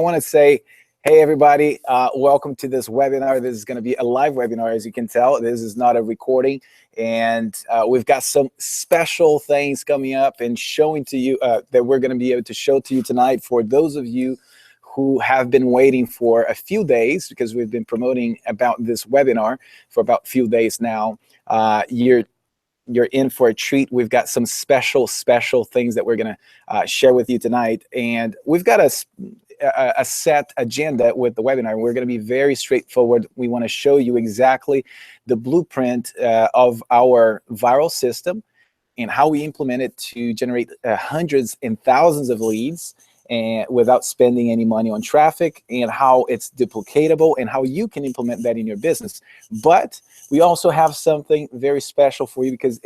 I want to say, hey, everybody, welcome to this webinar. This is going to be a live webinar, as you can tell. This is not a recording. And we've got some special things coming up and showing to you that we're going to be able to show to you tonight for those of you who have been waiting for a few days, because we've been promoting about this webinar for about a few days now. You're in for a treat. We've got some special things that we're going to share with you tonight. And we've got a set agenda with the webinar. We're going to be very straightforward. We want to show you exactly the blueprint of our viral system and how we implement it to generate hundreds and thousands of leads and without spending any money on traffic, and how it's duplicatable and how you can implement that in your business. But we also have something very special for you, because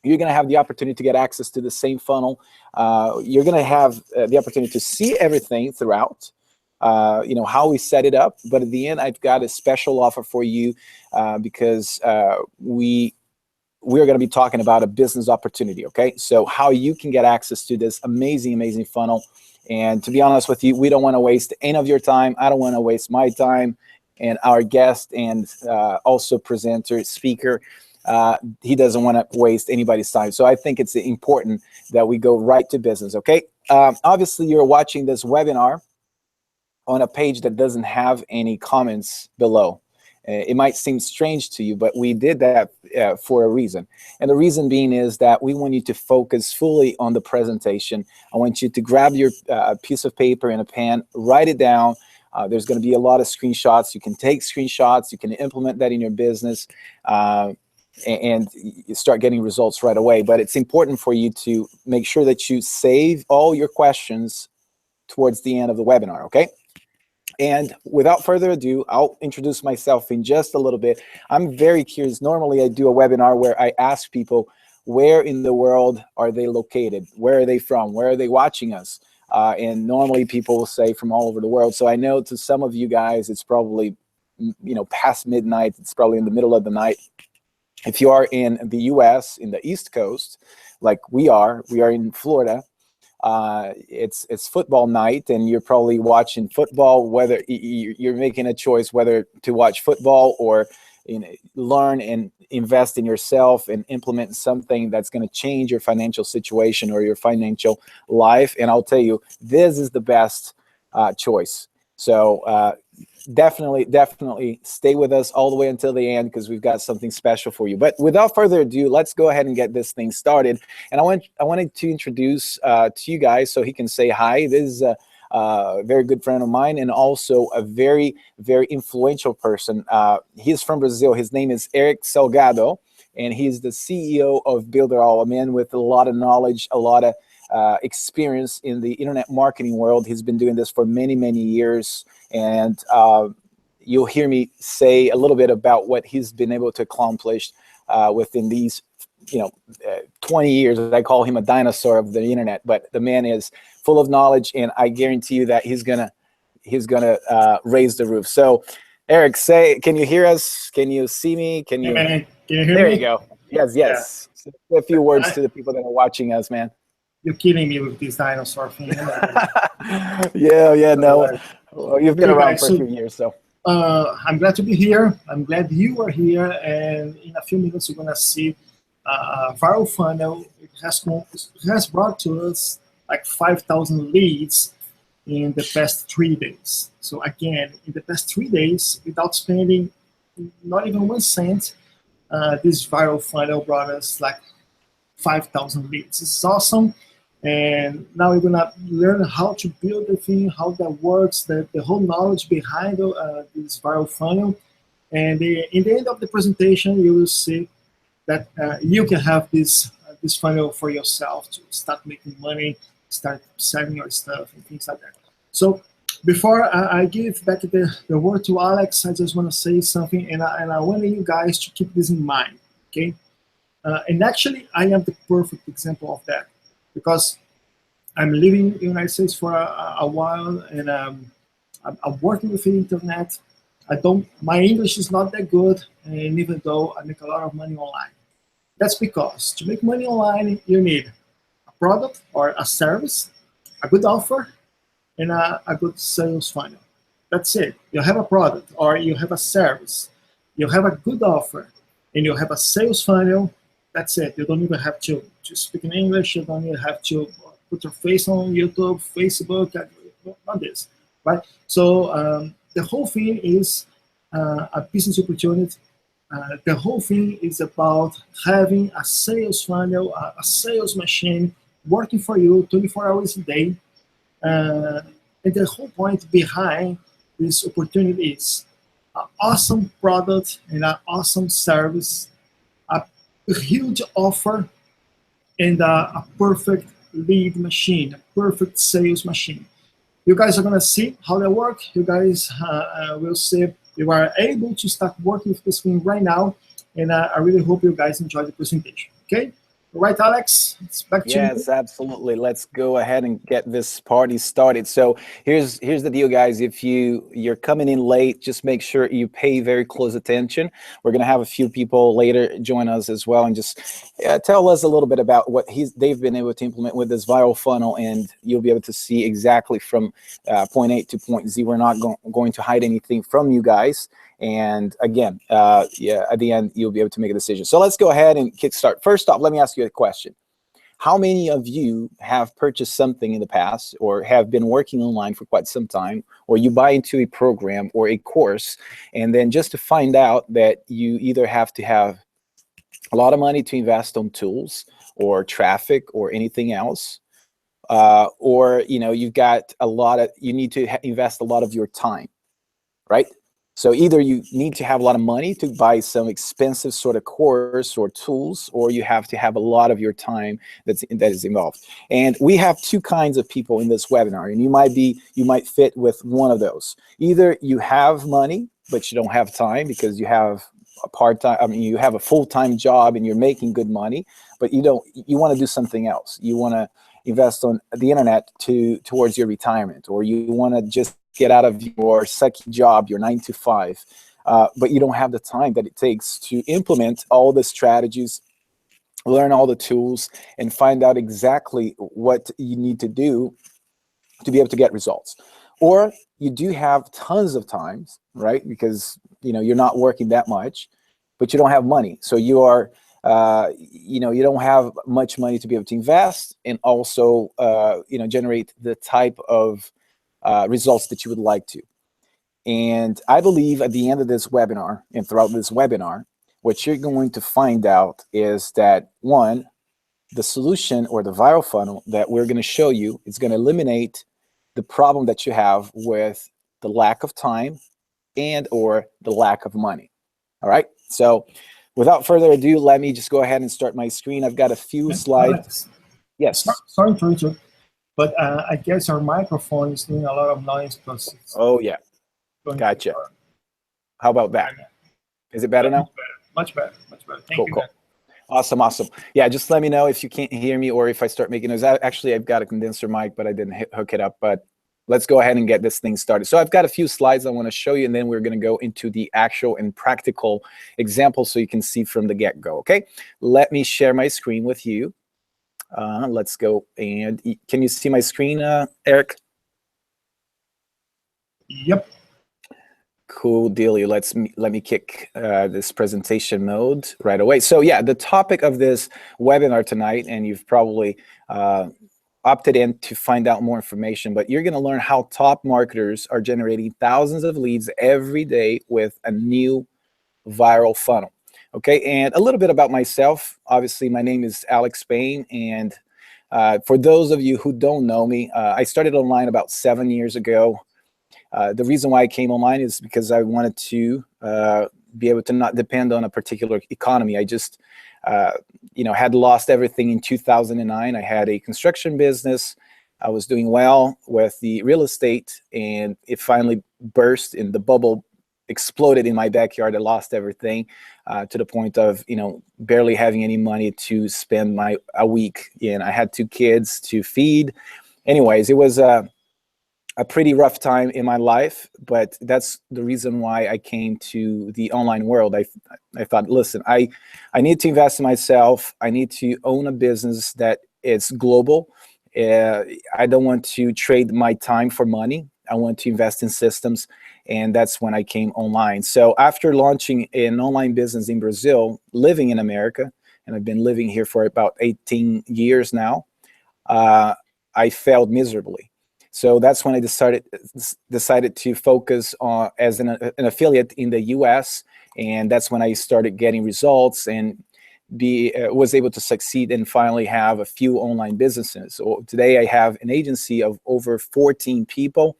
you're going to have the opportunity to get access to the same funnel. You're going to have the opportunity to see everything throughout, how we set it up. But at the end, I've got a special offer for you because we're going to be talking about a business opportunity, okay? So how you can get access to this amazing funnel. And to be honest with you, we don't want to waste any of your time. I don't want to waste my time. And our guest and also presenter, speaker, he doesn't want to waste anybody's time. So I think it's important that we go right to business, okay? Obviously, you're watching this webinar on a page that doesn't have any comments below. It might seem strange to you, but we did that for a reason. And the reason being is that we want you to focus fully on the presentation. I want you to grab your piece of paper and a pen, write it down. There's going to be a lot of screenshots. You can take screenshots. You can implement that in your business and you start getting results right away. But it's important for you to make sure that you save all your questions towards the end of the webinar, okay? And without further ado, I'll introduce myself in just a little bit. I'm very curious. Normally, I do a webinar where I ask people, where in the world are they located? Where are they from? Where are they watching us? And normally people will say from all over the world. So I know to some of you guys, it's probably, past midnight. It's probably in the middle of the night. If you are in the US, in the East Coast, like we are in Florida, it's football night, and you're probably watching football, whether you're making a choice whether to watch football or learn and invest in yourself and implement something that's going to change your financial situation or your financial life. And I'll tell you, this is the best choice. So definitely stay with us all the way until the end, because we've got something special for you. But without further ado, let's go ahead and get this thing started. And I wanted to introduce to you guys so he can say hi. This is a very good friend of mine, and also a very influential person. He's from Brazil. His name is Eric Salgado, and he's the CEO of Builderall, a man with a lot of knowledge, a lot of experience in the internet marketing world. He's been doing this for many years, and you'll hear me say a little bit about what he's been able to accomplish within these 20 years. I call him a dinosaur of the internet, but the man is full of knowledge, and I guarantee you that he's gonna raise the roof. So Eric, can you hear us? Can you see me? Can you hear me? There you go. Yes. Yeah. So a few words to the people that are watching us, man. You're killing me with this dinosaur thing. No. Well, you've been around for a few years, so. I'm glad to be here. I'm glad you are here. And in a few minutes, you're going to see Viral Funnel. It has brought to us like 5,000 leads in the past 3 days. So again, in the past 3 days, without spending not even 1 cent, this Viral Funnel brought us like 5,000 leads. It's awesome. And now we're gonna learn how to build the thing, how that works, the whole knowledge behind this viral funnel. And in the end of the presentation, you will see that you can have this funnel for yourself to start making money, start selling your stuff and things like that. So before I give back the word to Alex, I just want to say something, and I want you guys to keep this in mind, okay? And actually, I am the perfect example of that, because I'm living in the United States for a while, and I'm working with the internet. My English is not that good, and even though I make a lot of money online. That's because to make money online, you need a product or a service, a good offer, and a good sales funnel. That's it. You have a product or you have a service, you have a good offer, and you have a sales funnel. That's it. You don't even have to speak in English. You don't even have to put your face on YouTube, Facebook, on this, right? So the whole thing is a business opportunity. The whole thing is about having a sales funnel, a sales machine working for you 24 hours a day. Uh, and the whole point behind this opportunity is an awesome product and an awesome service, a huge offer, and a perfect lead machine, a perfect sales machine. You guys are going to see how they work. You guys will see you are able to start working with this thing right now. And I really hope you guys enjoy the presentation. Okay? All right, Alex, it's back to you. Yes, absolutely. Let's go ahead and get this party started. So here's the deal, guys. If you're coming in late, just make sure you pay very close attention. We're gonna have a few people later join us as well, and just tell us a little bit about what they've been able to implement with this viral funnel, and you'll be able to see exactly from point A to point Z. We're not going to hide anything from you guys. And again, yeah, at the end, you'll be able to make a decision. So let's go ahead and kickstart. First off, let me ask you a question. How many of you have purchased something in the past or have been working online for quite some time, or you buy into a program or a course, and then just to find out that you either have to have a lot of money to invest on tools or traffic or anything else, or you've got you need to invest a lot of your time, right? So either you need to have a lot of money to buy some expensive sort of course or tools, or you have to have a lot of your time that is involved. And we have two kinds of people in this webinar, and you might fit with one of those. Either you have money, but you don't have time because you have a part-time, you have a full-time job and you're making good money, but you want to do something else. You want to invest on the internet towards your retirement, or you want to just get out of your sucky job, your 9 to 5, but you don't have the time that it takes to implement all the strategies, learn all the tools, and find out exactly what you need to do to be able to get results. Or you do have tons of times, right? Because you're not working that much, but you don't have money. So you are you don't have much money to be able to invest and also generate the type of results that you would like to. And I believe at the end of this webinar and throughout this webinar, what you're going to find out is that, one, the solution or the viral funnel that we're going to show you is going to eliminate the problem that you have with the lack of time and or the lack of money. All right. So without further ado, let me just go ahead and start my screen. I've got a few slides. Alex, yes. Sorry to interrupt, but I guess our microphone is doing a lot of noise. Oh, yeah. Gotcha. How about that? Is it better now? Much better. Thank you. Cool. Awesome. Yeah, just let me know if you can't hear me or if I start making noise. Actually, I've got a condenser mic, but I didn't hook it up. But let's go ahead and get this thing started. So I've got a few slides I want to show you, and then we're going to go into the actual and practical example so you can see from the get-go, okay? Let me share my screen with you. Let's go. And can you see my screen, Eric? Yep. Cool dealio. Let me kick this presentation mode right away. So yeah, the topic of this webinar tonight, and you've probably opted in to find out more information, but you're going to learn how top marketers are generating thousands of leads every day with a new viral funnel. Okay, and a little bit about myself. Obviously, my name is Alex Spain, and for those of you who don't know me, I started online about 7 years ago. The reason why I came online is because I wanted to be able to not depend on a particular economy. I just had lost everything in 2009. I had a construction business. I was doing well with the real estate, and it finally burst and the bubble exploded in my backyard. I lost everything to the point of, barely having any money to spend a week. And I had 2 kids to feed. Anyways, it was a pretty rough time in my life, but that's the reason why I came to the online world. I thought, listen, I need to invest in myself. I need to own a business that is global I don't want to trade my time for money. I want to invest in systems, and that's when I came online. So after launching an online business in Brazil, living in America, and I've been living here for about 18 years now, I failed miserably. So that's when I decided to focus on as an affiliate in the US, and that's when I started getting results and was able to succeed and finally have a few online businesses. So today I have an agency of over 14 people.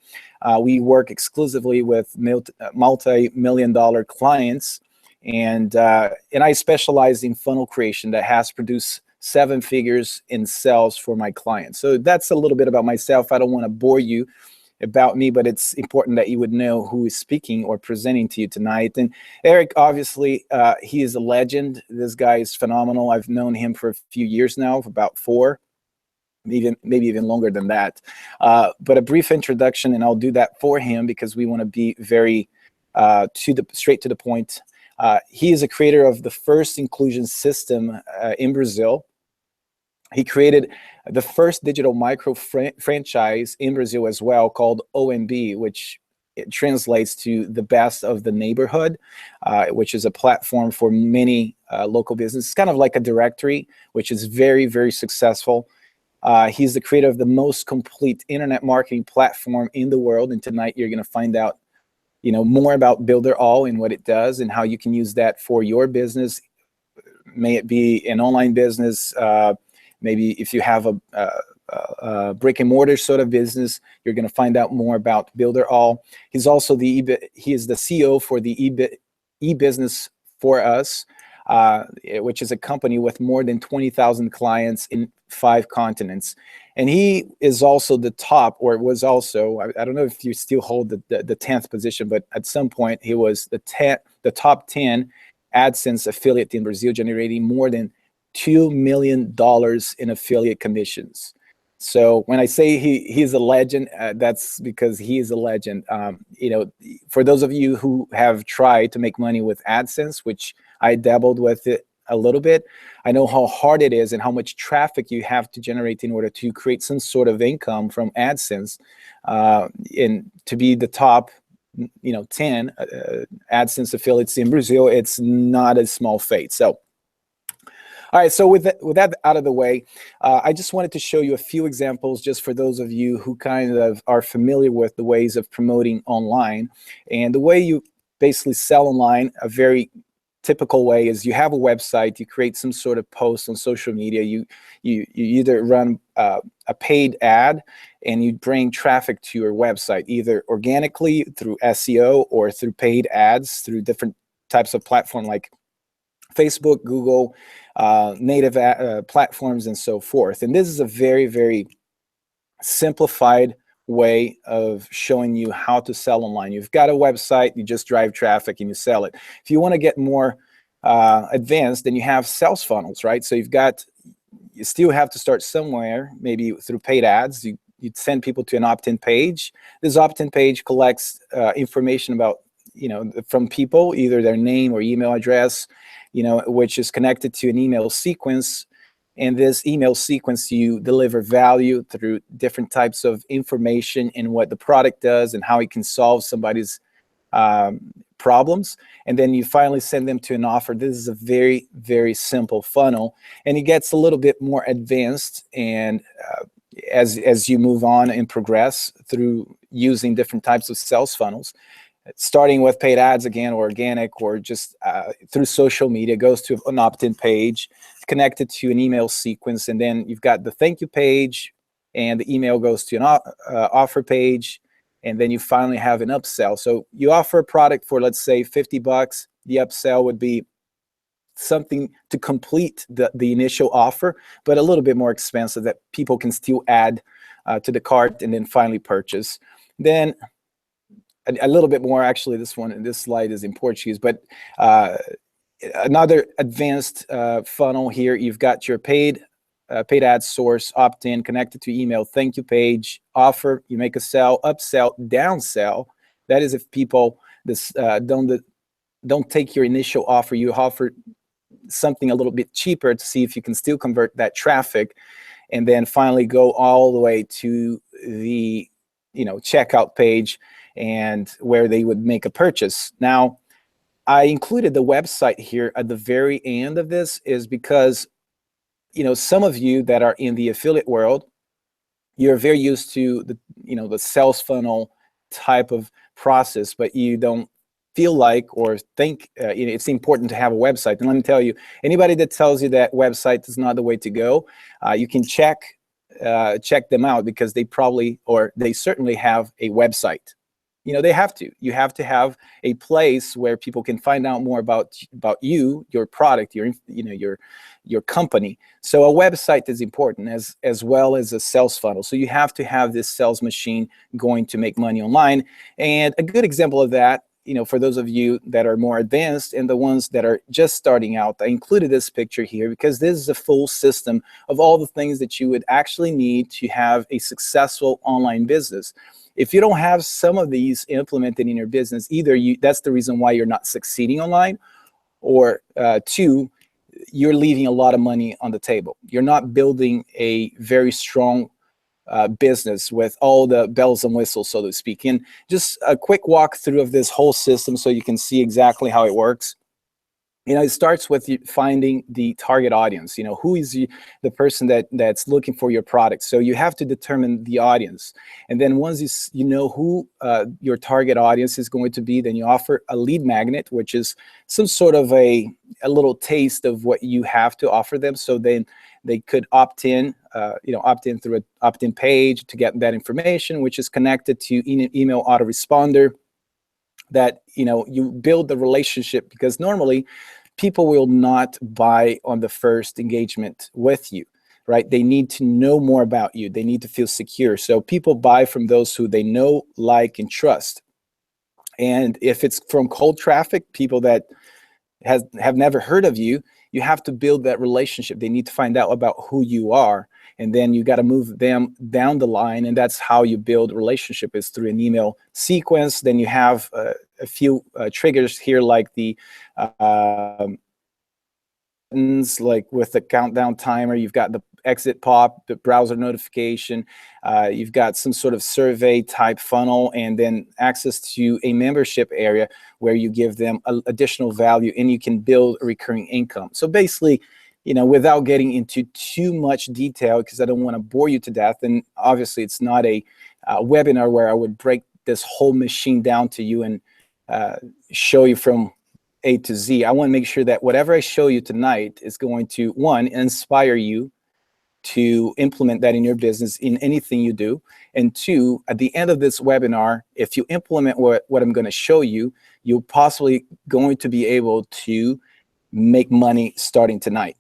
We work exclusively with multi-million dollar clients, and I specialize in funnel creation that has produced 7 figures in sales for my clients. So that's a little bit about myself. I don't want to bore you about me, but it's important that you would know who is speaking or presenting to you tonight. And Eric, obviously, he is a legend. This guy is phenomenal. I've known him for a few years now, about 4, maybe even longer than that. But a brief introduction, and I'll do that for him because we want to be very straight to the point. He is a creator of the first inclusion system in Brazil. He created the first digital micro franchise in Brazil as well, called OMB, which it translates to the best of the neighborhood, which is a platform for many local businesses. It's kind of like a directory, which is very, very successful. He's the creator of the most complete internet marketing platform in the world. And tonight you're going to find out, more about Builderall and what it does and how you can use that for your business. May it be an online business, maybe if you have a brick and mortar sort of business, you're going to find out more about Builderall. He's also he is the CEO for the e-business for us, which is a company with more than 20,000 clients in 5 continents. And he is also the top, or was also, I don't know if you still hold the 10th position, but at some point he was the top 10 AdSense affiliate in Brazil, generating more than $2 million in affiliate commissions. So when I say he's a legend, that's because he is a legend. For those of you who have tried to make money with AdSense, which I dabbled with it a little bit, I know how hard it is and how much traffic you have to generate in order to create some sort of income from AdSense, and to be the top 10 AdSense affiliates in Brazil, it's not a small feat. So all right, so with that out of the way, I just wanted to show you a few examples just for those of you who kind of are familiar with the ways of promoting online. And the way you basically sell online, a very typical way is you have a website, you create some sort of post on social media, you either run a paid ad and you bring traffic to your website, either organically through SEO or through paid ads through different types of platform like Facebook, Google, native platforms, and so forth. And this is a very, very simplified way of showing you how to sell online. You've got a website, you just drive traffic and you sell it. If you want to get more advanced, then you have sales funnels, right? So you still have to start somewhere, maybe through paid ads. You send people to an opt-in page. This opt-in page collects information about, from people, either their name or email address, which is connected to an email sequence. And this email sequence, you deliver value through different types of information and what the product does and how it can solve somebody's problems. And then you finally send them to an offer. This is a very, very simple funnel. And it gets a little bit more advanced. And as you move on and progress through using different types of sales funnels, starting with paid ads again, or organic, or just through social media, goes to an opt-in page connected to an email sequence, and then you've got the thank you page, and the email goes to an offer page, and then you finally have an upsell. So you offer a product for, let's say, $50. The upsell would be something to complete the initial offer, but a little bit more expensive that people can still add to the cart and then finally purchase. Then a little bit more, actually, this slide is in Portuguese, but another advanced funnel here. You've got your paid ad source, opt-in, connected to email, thank you page, offer, you make a sell, upsell, downsell. That is if people don't take your initial offer, you offer something a little bit cheaper to see if you can still convert that traffic. and then finally go all the way to the checkout page and where they would make a purchase. Now, I included the website here at the very end of this is because some of you that are in the affiliate world, you're very used to the sales funnel type of process, but you don't feel like or think it's important to have a website. And let me tell you, anybody that tells you that website is not the way to go, you can check them out, because they certainly have a website. They have to. You have to have a place where people can find out more about you, your product, your company. So a website is important, as well as a sales funnel. So you have to have this sales machine going to make money online. And a good example of that, for those of you that are more advanced and the ones that are just starting out, I included this picture here because this is a full system of all the things that you would actually need to have a successful online business. If you don't have some of these implemented in your business, either that's the reason why you're not succeeding online, or two, you're leaving a lot of money on the table. You're not building a very strong business with all the bells and whistles, so to speak. And just a quick walkthrough of this whole system so you can see exactly how it works. It starts with you finding the target audience. Who is the person that's looking for your product. So you have to determine the audience. And then once you know who your target audience is going to be, then you offer a lead magnet, which is some sort of a little taste of what you have to offer them. So then they could opt in through an opt-in page to get that information, which is connected to email autoresponder. That you build the relationship, because normally people will not buy on the first engagement with you, right? They need to know more about you. They need to feel secure. So people buy from those who they know, like, and trust. And if it's from cold traffic, people that have never heard of you, you have to build that relationship. They need to find out about who you are, and then you got to move them down the line. And that's how you build a relationship, is through an email sequence. Then you have a few triggers here, like the buttons, like with the countdown timer. You've got the exit pop, the browser notification. You've got some sort of survey type funnel, and then access to a membership area where you give them additional value, and you can build a recurring income. So basically, without getting into too much detail, because I don't want to bore you to death, and obviously it's not a webinar where I would break this whole machine down to you and show you from A to Z. I want to make sure that whatever I show you tonight is going to, one, inspire you to implement that in your business, in anything you do. And two, at the end of this webinar, if you implement what I'm going to show you, you're possibly going to be able to make money starting tonight.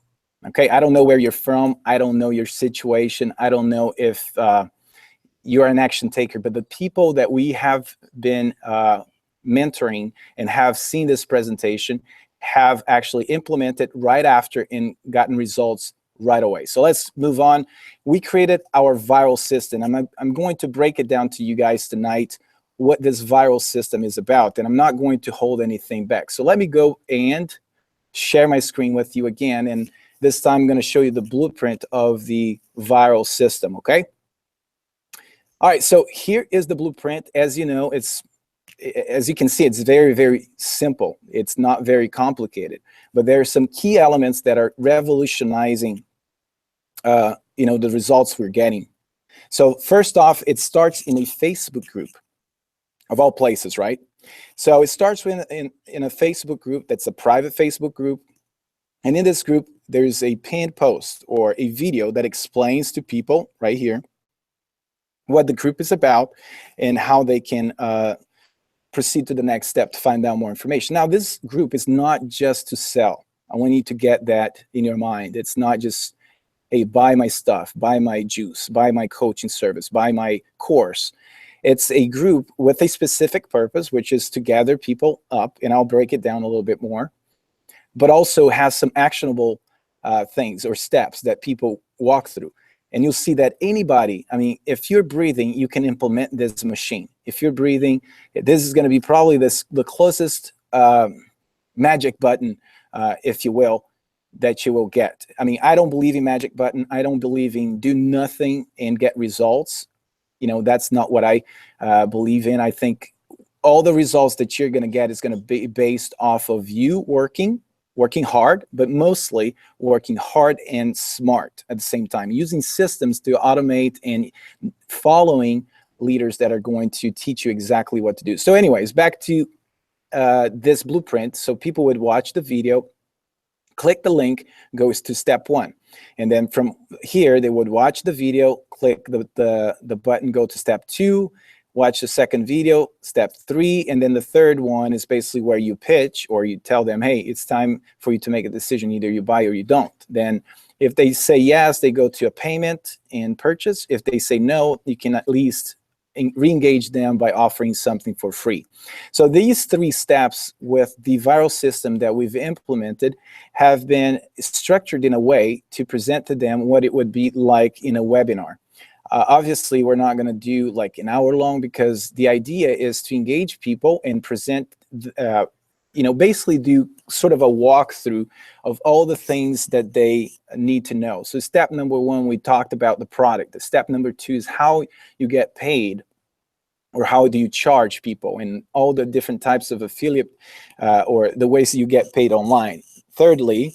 Okay, I don't know where you're from. I don't know your situation. I don't know if you're an action taker, but the people that we have been mentoring and have seen this presentation have actually implemented right after and gotten results right away. So let's move on. We created our viral system. I'm going to break it down to you guys tonight, what this viral system is about, and I'm not going to hold anything back. So let me go and share my screen with you again, and this time I'm going to show you the blueprint of the viral system, okay? All right, so here is the blueprint. As you know, as you can see, it's very, very simple. It's not very complicated, but there are some key elements that are revolutionizing the results we're getting. So first off, it starts in a Facebook group, of all places, right? So it starts with in a Facebook group that's a private Facebook group. And in this group, there's a pinned post or a video that explains to people right here what the group is about and how they can proceed to the next step to find out more information. Now, this group is not just to sell. I want you to get that in your mind. It's not just, hey, buy my stuff, buy my juice, buy my coaching service, buy my course. It's a group with a specific purpose, which is to gather people up, and I'll break it down a little bit more, but also has some actionable things or steps that people walk through. And you'll see that anybody, I mean, if you're breathing, you can implement this machine. If you're breathing, this is going to be probably the closest magic button, if you will, that you will get. I mean, I don't believe in magic button. I don't believe in do nothing and get results. You know, that's not what I believe in. I think all the results that you're going to get is going to be based off of you working hard, but mostly working hard and smart at the same time, using systems to automate and following leaders that are going to teach you exactly what to do. So anyways, back to this blueprint. So people would watch the video, click the link, goes to step 1. And then from here, they would watch the video, click the button, go to step 2, watch the second video, step 3, and then the third one is basically where you pitch or you tell them, hey, it's time for you to make a decision. Either you buy or you don't. Then if they say yes, they go to a payment and purchase. If they say no, you can at least re-engage them by offering something for free. So these 3 steps with the viral system that we've implemented have been structured in a way to present to them what it would be like in a webinar. Obviously, we're not going to do like an hour long, because the idea is to engage people and present, you know, basically do sort of a walkthrough of all the things that they need to know. So step number 1, we talked about the product. The step number 2 is how you get paid, or how do you charge people, and all the different types of affiliate or the ways that you get paid online. Thirdly,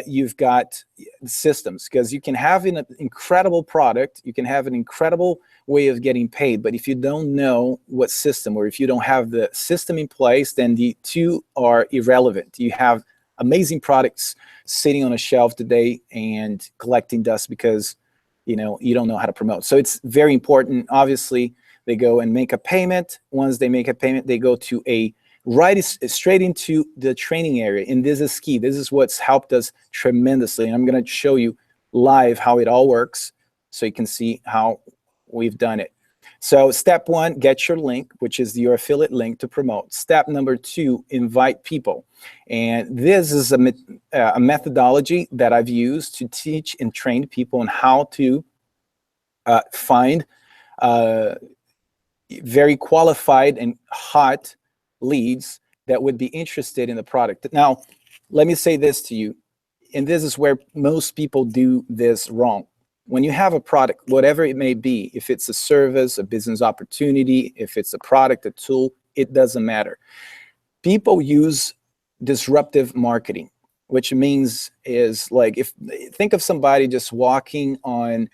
you've got systems, because you can have an incredible product, you can have an incredible way of getting paid, but if you don't know what system, or if you don't have the system in place, then the 2 are irrelevant. You have amazing products sitting on a shelf today and collecting dust because, you know, you don't know how to promote. So it's very important. Obviously, they go and make a payment. Once they make a payment, they go to straight into the training area. And this is key. This is what's helped us tremendously. And I'm going to show you live how it all works so you can see how we've done it. So step 1, get your link, which is your affiliate link to promote. Step number 2, invite people. And this is a methodology that I've used to teach and train people on how to find very qualified and hot leads that would be interested in the product. Now, let me say this to you, and this is where most people do this wrong. When you have a product, whatever it may be, if it's a service, a business opportunity, if it's a product, a tool, it doesn't matter. People use disruptive marketing, which means is like, think of somebody just walking on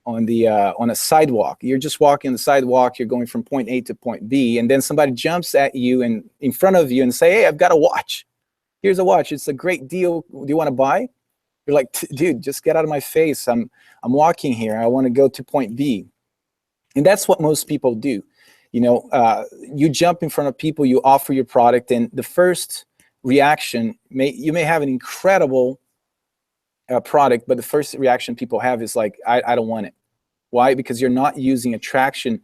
a sidewalk. You're just walking on the sidewalk, you're going from point A to point B, and then somebody jumps at you and in front of you and say, hey, I've got a watch. Here's a watch. It's a great deal. Do you want to buy? You're like, dude, just get out of my face. I'm walking here. I want to go to point B. And that's what most people do. You know, you jump in front of people, you offer your product, and the first reaction, you may have an incredible product, but the first reaction people have is like, I don't want it. Why? Because you're not using attraction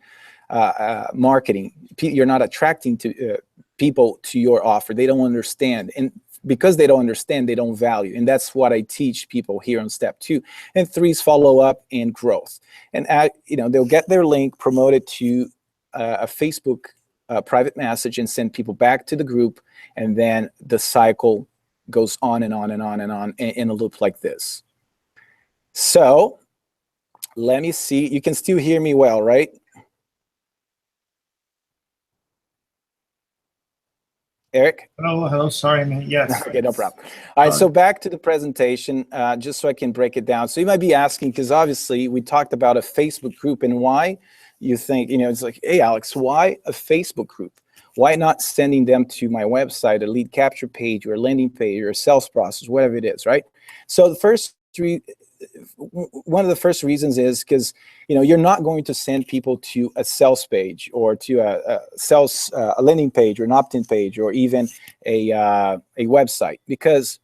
marketing. You're not attracting people to your offer. They don't understand. And because they don't understand, they don't value. And that's what I teach people here on step 2. And 3 is follow up and growth. And you know, they'll get their link, promote it to a Facebook private message, and send people back to the group. And then the cycle goes on and on and on and on in a loop like this. So let me see. You can still hear me well, right? Eric? Hello, sorry, man. Yes. Okay, no problem. All right, so back to the presentation, just so I can break it down. So you might be asking, because obviously we talked about a Facebook group, and why you think, you know, it's like, hey, Alex, why a Facebook group? Why not sending them to my website, a lead capture page, or a landing page, or a sales process, whatever it is, right? So one of the first reasons is because, you know, you're not going to send people to a sales page, or to a landing page, or an opt-in page, or even a website, because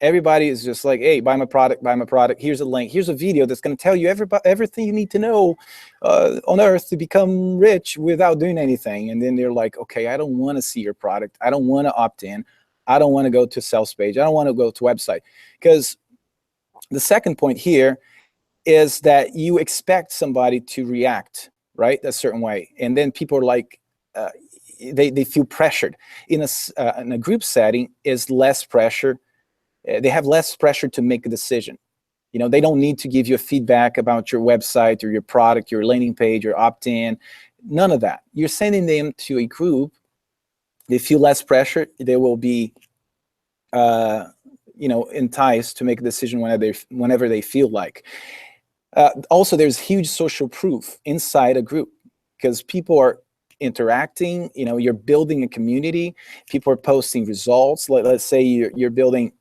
everybody is just like, hey, buy my product, buy my product. Here's a link. Here's a video that's going to tell you everything you need to know on earth to become rich without doing anything. And then they're like, okay, I don't want to see your product. I don't want to opt in. I don't want to go to sales page. I don't want to go to website. Because the second point here is that you expect somebody to react, right, a certain way. And then people are like, they feel pressured. In a group setting is less pressure. they have less pressure to make a decision. You know, they don't need to give you a feedback about your website or your product, your landing page, your opt-in, none of that. You're sending them to a group. They feel less pressure. They will be, you know, enticed to make a decision whenever they feel like. Also, there's huge social proof inside a group because people are interacting. You know, you're building a community. People are posting results. Let's say you're building,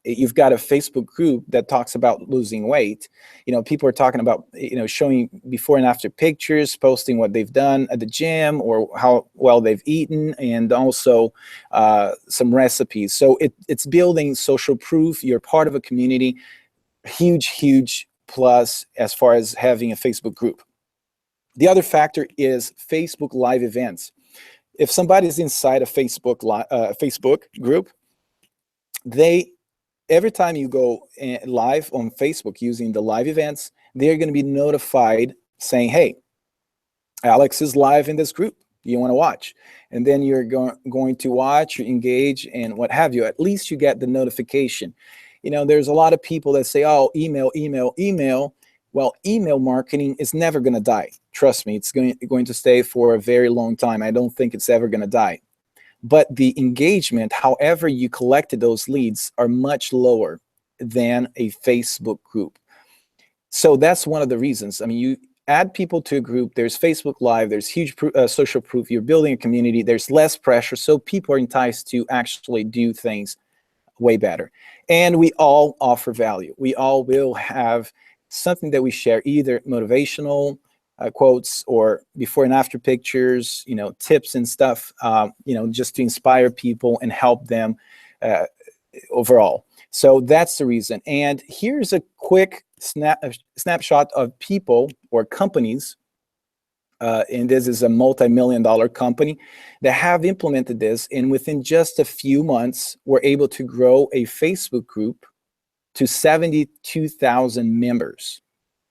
you've got a Facebook group that talks about losing weight. You know, people are talking about, you know, showing before and after pictures, posting what they've done at the gym or how well they've eaten, and also some recipes. So it's building social proof. You're part of a community. Huge plus as far as having a Facebook group. The other factor is Facebook live events. If somebody's inside a Facebook group, every time you go live on Facebook using the live events, they're going to be notified saying, hey, Alex is live in this group. You want to watch? And then you're going to watch, engage, and what have you. At least you get the notification. You know, there's a lot of people that say, oh, email. Well, email marketing is never going to die. Trust me, it's going to stay for a very long time. I don't think it's ever going to die. But the engagement, however you collected those leads, are much lower than a Facebook group. So that's one of the reasons. I mean, you add people to a group, there's Facebook Live, there's huge social proof, you're building a community, there's less pressure, so people are enticed to actually do things way better. And we all offer value. We all will have something that we share, either motivational quotes or before and after pictures, you know, tips and stuff, you know, just to inspire people and help them overall. So that's the reason. And here's a quick snapshot of people or companies, and this is a multi-million-dollar company that have implemented this, and within just a few months were able to grow a Facebook group to 72,000 members.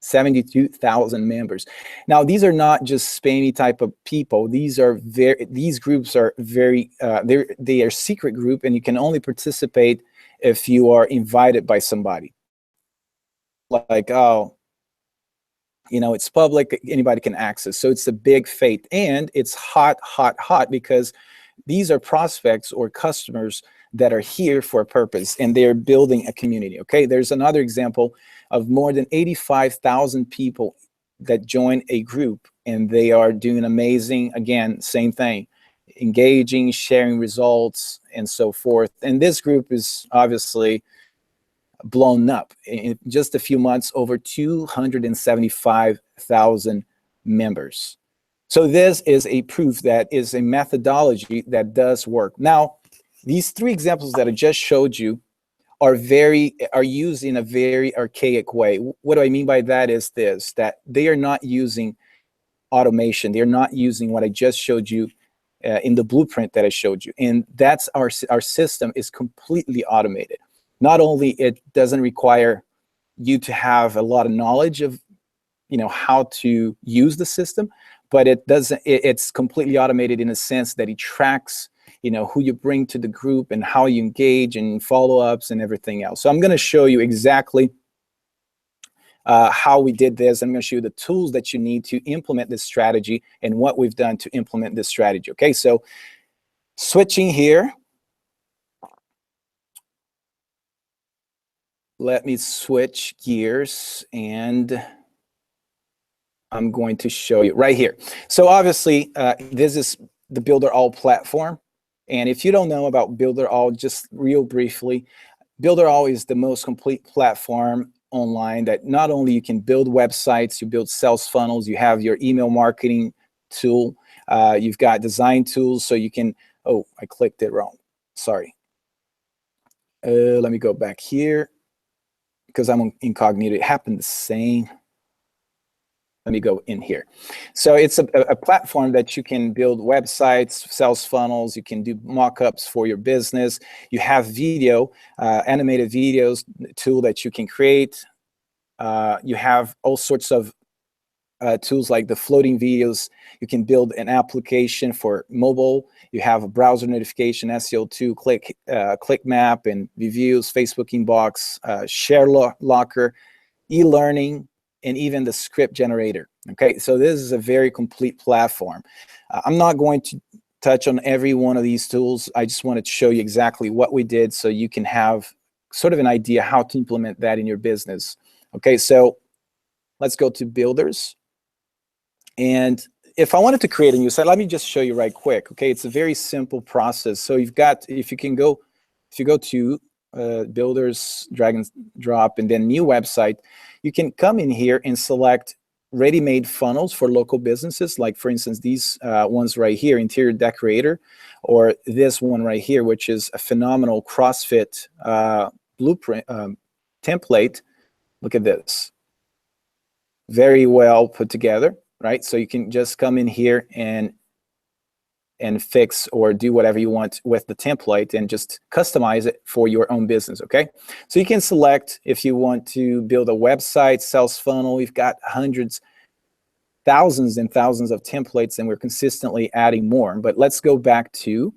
72,000 members. Now, these are not just spammy type of people. These groups are very, they are secret group, and you can only participate if you are invited by somebody. Like, oh, you know, it's public, anybody can access. So it's a big faith, and it's hot because these are prospects or customers that are here for a purpose, and they're building a community. Okay, there's another example of more than 85,000 people that join a group, and they are doing amazing. Again, same thing, engaging, sharing results, and so forth. And this group is obviously blown up in just a few months, over 275,000 members. So this is a proof that is a methodology that does work. Now, these three examples that I just showed you are used in a very archaic way. What do I mean by that is this, that they are not using automation. They're not using what I just showed you in the blueprint that I showed you. And that's our system is completely automated. Not only it doesn't require you to have a lot of knowledge of, you know, how to use the system, but it's completely automated in a sense that it tracks, you know, who you bring to the group and how you engage and follow-ups and everything else. So I'm going to show you exactly how we did this. I'm going to show you the tools that you need to implement this strategy and what we've done to implement this strategy. Okay, so switching here. Let me switch gears, and I'm going to show you right here. So obviously, this is the Builderall platform. And if you don't know about Builderall, just real briefly, Builderall is the most complete platform online that not only you can build websites, you build sales funnels, you have your email marketing tool, you've got design tools, so you can, oh, I clicked it wrong, sorry. Let me go back here, because I'm on incognito, it happened the same. Let me go in here. So it's a platform that you can build websites, sales funnels, you can do mock-ups for your business. You have video, animated videos tool that you can create. You have all sorts of tools like the floating videos. You can build an application for mobile. You have a browser notification, SEO2, click map and reviews, Facebook inbox, share locker, e-learning, and even the script generator. Okay, so this is a very complete platform. I'm not going to touch on every one of these tools. I just wanted to show you exactly what we did so you can have sort of an idea how to implement that in your business. Okay, so let's go to Builders. And if I wanted to create a new site, let me just show you right quick. Okay, it's a very simple process. So you've got, if you go to Builders, drag and drop, and then new website, you can come in here and select ready-made funnels for local businesses, like for instance these ones right here, interior decorator, or this one right here, which is a phenomenal CrossFit blueprint template. Look at this, very well put together, right? So you can just come in here and fix or do whatever you want with the template and just customize it for your own business. Okay, so you can select if you want to build a website, sales funnel. We've got hundreds, thousands and thousands of templates, and we're consistently adding more. But let's go back to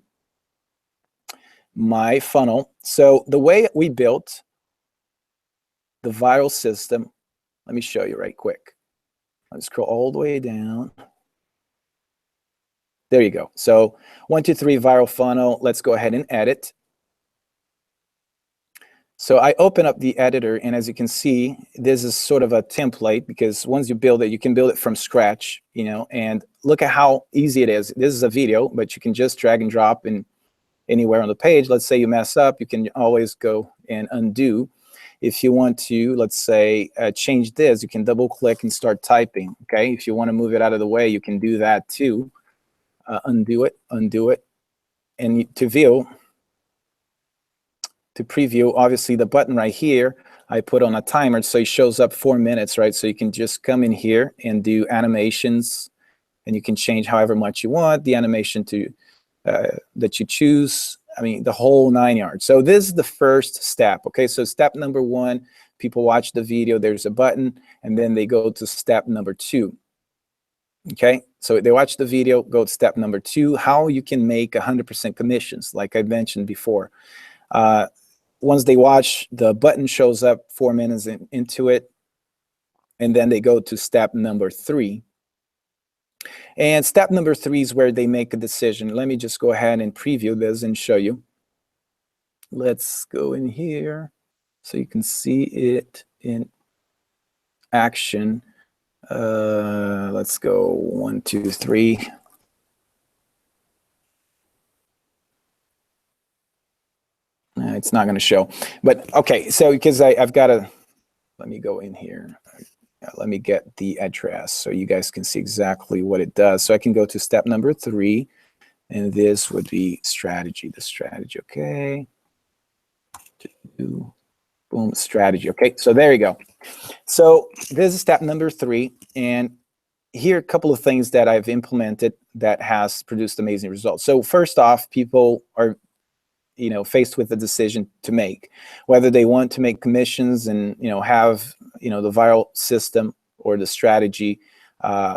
my funnel. So the way we built the viral system, let me show you right quick. Let's scroll all the way down. There you go. So 1, 2, 3 viral funnel. Let's go ahead and edit. So I open up the editor, and as you can see, this is sort of a template, because once you build it, you can build it from scratch, you know, and look at how easy it is. This is a video, but you can just drag and drop in anywhere on the page. Let's say you mess up, you can always go and undo. If you want to, let's say, change this, you can double click and start typing. Okay, if you want to move it out of the way, you can do that too. Undo it, and to view, to preview, obviously the button right here, I put on a timer, so it shows up 4 minutes, right? So you can just come in here and do animations, and you can change however much you want the animation to that you choose. I mean, the whole 9 yards. So this is the first step. Okay, so step number 1, people watch the video, there's a button, and then they go to step number 2. Okay, so they watch the video, go to step number 2, how you can make 100% commissions, like I mentioned before. Once they watch, the button shows up 4 minutes into it, and then they go to step number 3. And step number 3 is where they make a decision. Let me just go ahead and preview this and show you. Let's go in here so you can see it in action. Let's go 1, 2, 3. It's not going to show, but okay. So because I've got to, let me go in here. Let me get the address so you guys can see exactly what it does. So I can go to step number 3, and this would be strategy. The strategy, okay. Boom, strategy. Okay, so there you go. So this is step number 3, and here are a couple of things that I've implemented that has produced amazing results. So first off, people are, you know, faced with a decision to make, whether they want to make commissions and, you know, have, you know, the viral system or the strategy,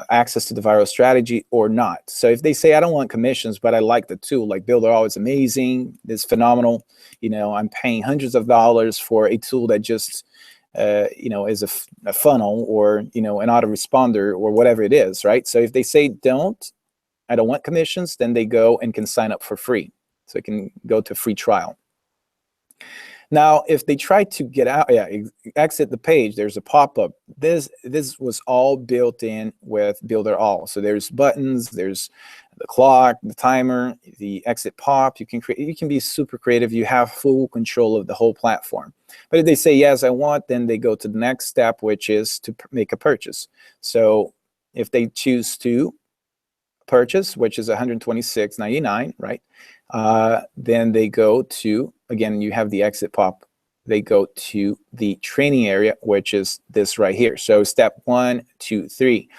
access to the viral strategy or not. So if they say, I don't want commissions, but I like the tool, like Builderall is amazing, it's phenomenal, you know, I'm paying hundreds of dollars for a tool that just, you know, is a funnel, or, you know, an autoresponder or whatever it is, right? So if they say, I don't want commissions, then they go and can sign up for free. So it can go to free trial. Now, if they try to get out, exit the page, there's a pop-up. This was all built in with Builderall. So there's buttons, there's the clock, the timer, the exit pop. You can be super creative. You have full control of the whole platform. But if they say, yes, I want, then they go to the next step, which is to make a purchase. So if they choose to purchase, which is $126.99, right? Then they go to, again, you have the exit pop. They go to the training area, which is this right here. So step 1, 2, 3.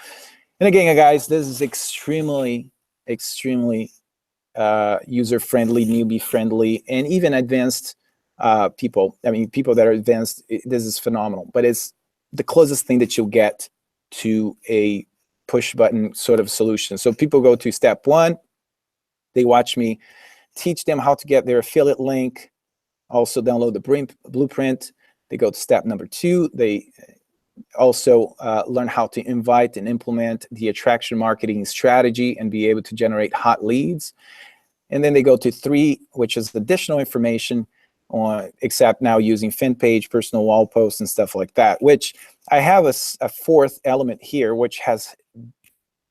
And again, guys, this is extremely user-friendly, newbie-friendly, and even advanced people. I mean, people that are advanced, this is phenomenal. But it's the closest thing that you'll get to a push button sort of solution. So people go to step 1, they watch me teach them how to get their affiliate link, also download the blueprint. They go to step number 2, they also learn how to invite and implement the attraction marketing strategy and be able to generate hot leads. And then they go to 3, which is additional information on, except now using FinPage, personal wall posts, and stuff like that, which I have a 4th element here, which has,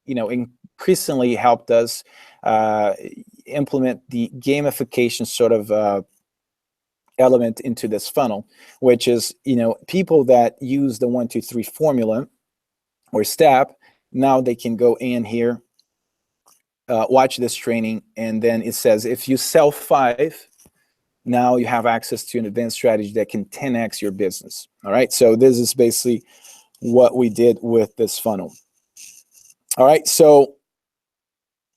increasingly helped us implement the gamification sort of element into this funnel, which is, people that use the 1, 2, 3 formula or step, now they can go in here, watch this training, and then it says if you sell 5, now you have access to an advanced strategy that can 10x your business. All right, so this is basically what we did with this funnel. All right, so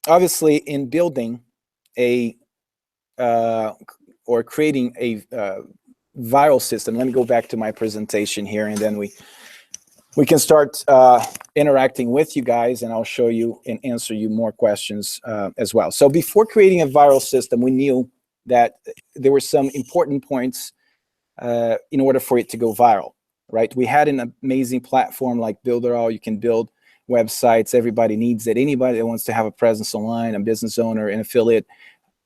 obviously in building a or creating a viral system, let me go back to my presentation here, and then we can start interacting with you guys, and I'll show you and answer you more questions as well. So before creating a viral system, we knew that there were some important points in order for it to go viral, right? We had an amazing platform like Builderall. You can build websites. Everybody needs it. Anybody that wants to have a presence online, a business owner, an affiliate,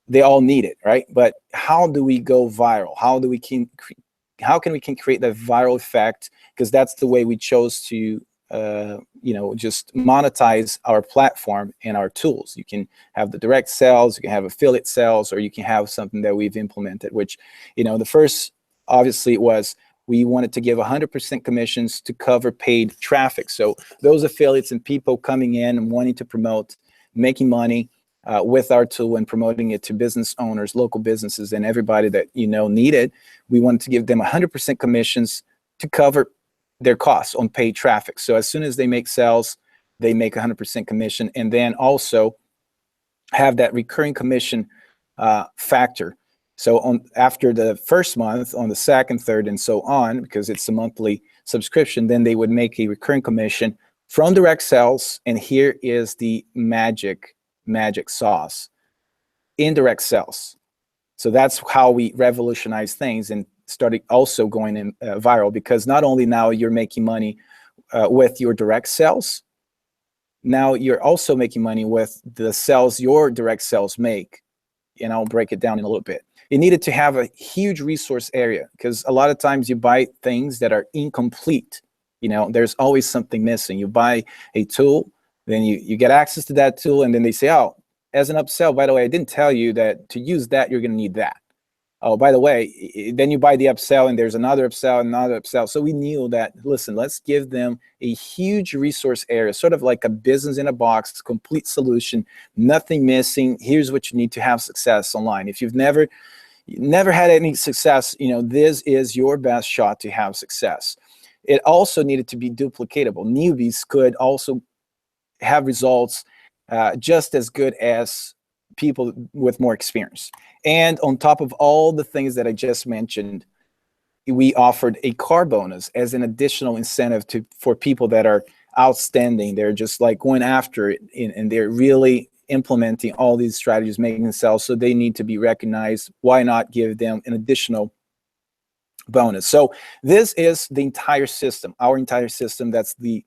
they all need it, right? But how do we go viral? How can we create that viral effect? Because that's the way we chose to just monetize our platform and our tools. You can have the direct sales, you can have affiliate sales, or you can have something that we've implemented, which, the first obviously was we wanted to give 100% commissions to cover paid traffic. So those affiliates and people coming in and wanting to promote, making money with our tool and promoting it to business owners, local businesses, and everybody that needed, we wanted to give them 100% commissions to cover their costs on paid traffic. So as soon as they make sales, they make 100% commission, and then also have that recurring commission factor. So after the first month, on the second, third, and so on, because it's a monthly subscription, then they would make a recurring commission from direct sales. And here is the magic sauce: indirect sales. So that's how we revolutionize things and started also going in viral, because not only now you're making money with your direct sales, now you're also making money with the sales your direct sales make. And I'll break it down in a little bit. You needed to have a huge resource area, because a lot of times you buy things that are incomplete. There's always something missing. You buy a tool, then you get access to that tool, and then they say, oh, as an upsell, by the way, I didn't tell you that to use that, you're going to need that. Oh, by the way, then you buy the upsell, and there's another upsell, another upsell. So we knew that, listen, let's give them a huge resource area, sort of like a business in a box, complete solution, nothing missing. Here's what you need to have success online. If you've never had any success, this is your best shot to have success. It also needed to be duplicatable. Newbies could also have results just as good as people with more experience. And on top of all the things that I just mentioned, we offered a car bonus as an additional incentive for people that are outstanding. They're just like going after it, and they're really implementing all these strategies, making sales. So they need to be recognized. Why not give them an additional bonus? So this is the entire system, our entire system. That's the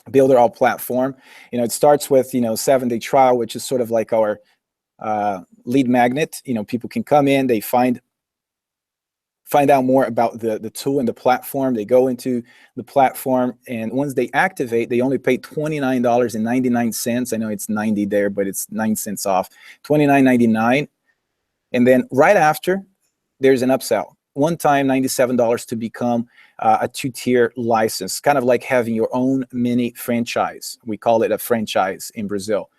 Builderall platform. It starts with 7-day trial, which is sort of like our lead magnet. People can come in, they find out more about the tool and the platform. They go into the platform, and once they activate, they only pay $29.99. I know it's 90 there, but it's 9 cents off. $29.99. And then right after, there's an upsell. One time, $97 to become a 2-tier license, kind of like having your own mini franchise. We call it a franchise in Brazil,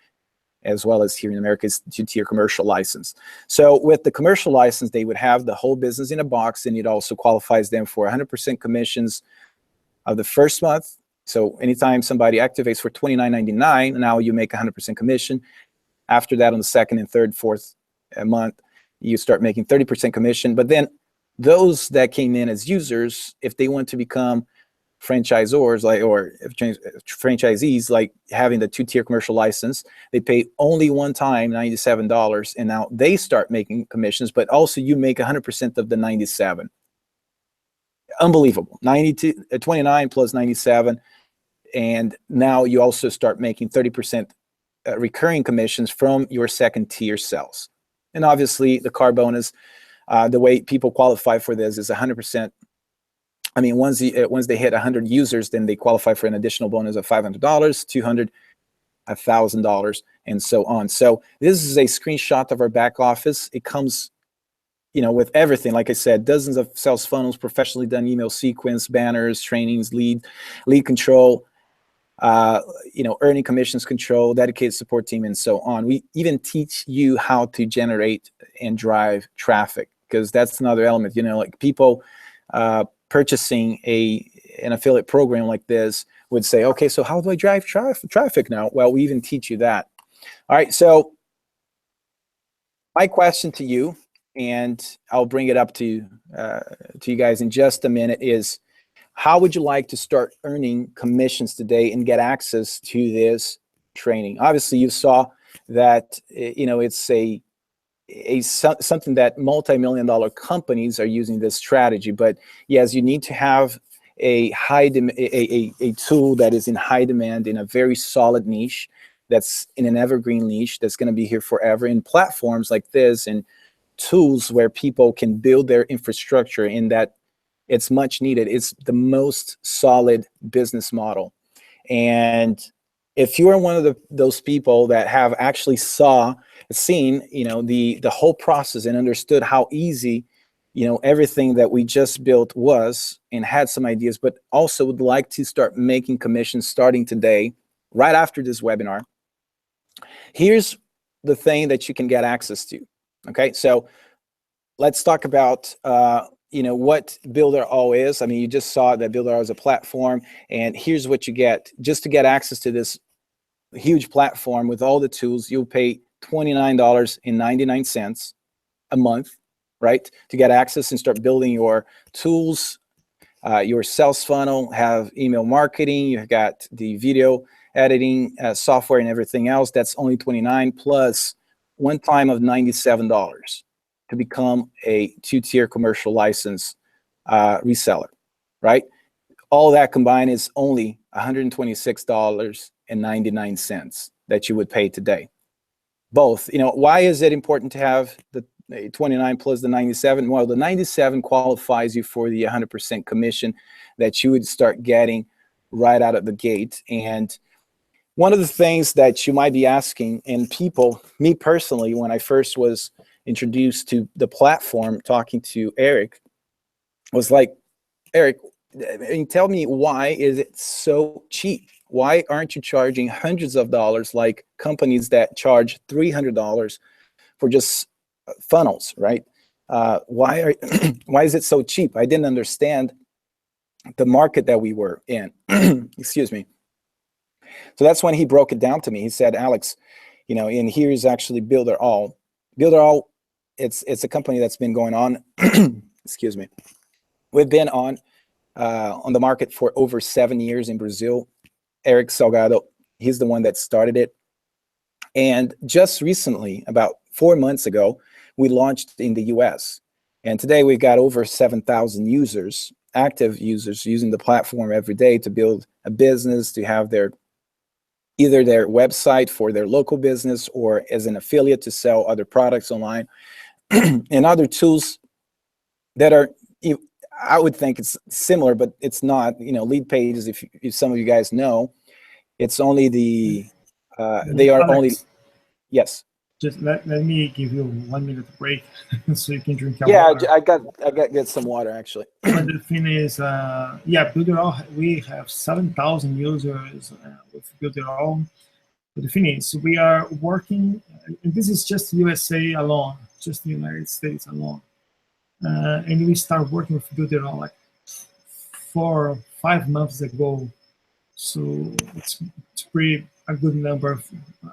as well as here in America, it's 2-tier commercial license. So with the commercial license, they would have the whole business in a box, and it also qualifies them for 100% commissions of the first month. So anytime somebody activates for $29.99, now you make 100% commission. After that, on the second and third, fourth month, you start making 30% commission. But then those that came in as users, if they want to become franchisors or franchisees like having the 2-tier commercial license. They pay only one time $97, and now they start making commissions, but also you make 100% of the 97. Unbelievable. 29 plus 97, and now you also start making 30% recurring commissions from your second tier sales. And obviously the car bonus, the way people qualify for this is 100%. I mean, once they hit 100 users, then they qualify for an additional bonus of $500, $200, $1,000, and so on. So this is a screenshot of our back office. It comes, with everything. Like I said, dozens of sales funnels, professionally done email sequence, banners, trainings, lead control, earning commissions control, dedicated support team, and so on. We even teach you how to generate and drive traffic, because that's another element. Like people purchasing an affiliate program like this would say, okay, so how do I drive traffic now? Well, we even teach you that. All right, so my question to you, and I'll bring it up to you guys in just a minute, is how would you like to start earning commissions today and get access to this training? Obviously, you saw that it's something that multi-million-dollar companies are using this strategy. But yes, you need to have a tool that is in high demand in a very solid niche, that's in an evergreen niche that's going to be here forever, in platforms like this and tools where people can build their infrastructure in that it's much needed. It's the most solid business model. And if you are one of those people that have actually seen the whole process and understood how easy everything that we just built was, and had some ideas, but also would like to start making commissions starting today, right after this webinar, here's the thing that you can get access to. Okay, so let's talk about what Builderall is. I mean, you just saw that Builderall is a platform, and here's what you get. Just to get access to this huge platform with all the tools, you'll pay $29.99 a month, right, to get access and start building your tools, your sales funnel, have email marketing, you've got the video editing software and everything else. That's only $29 plus one time of $97 to become a 2-tier commercial license reseller, right? All that combined is only $126.99 that you would pay today. Both, why is it important to have the 29 plus the 97? Well, the 97 qualifies you for the 100% commission that you would start getting right out of the gate. And one of the things that you might be asking, and people, me personally, when I first was introduced to the platform, talking to Eric, was like, Eric, tell me, why is it so cheap? Why aren't you charging hundreds of dollars like companies that charge $300 for just funnels, right? Why is it so cheap? I didn't understand the market that we were in. Excuse me. So that's when he broke it down to me. He said, Alex, and here's actually Builderall. Builderall, it's a company that's been going on. Excuse me. We've been on the market for over 7 years in Brazil. Eric Salgado, he's the one that started it. And just recently, about 4 months ago, we launched in the US. And today we've got over 7,000 users, active users, using the platform every day to build a business, to have either their website for their local business, or as an affiliate to sell other products online, and other tools that are, I would think it's similar, but it's not. Lead pages, if some of you guys know, it's only they are Alex, only, yes. Just let me give you 1 minute break so you can drink your water. I got get some water actually. But the thing is, Builderall, we have 7,000 users with Builderall. But the thing is, we are working, and this is just USA alone, just the United States alone. And we start working with Builderall like 4 or 5 months ago. So it's pretty a good number of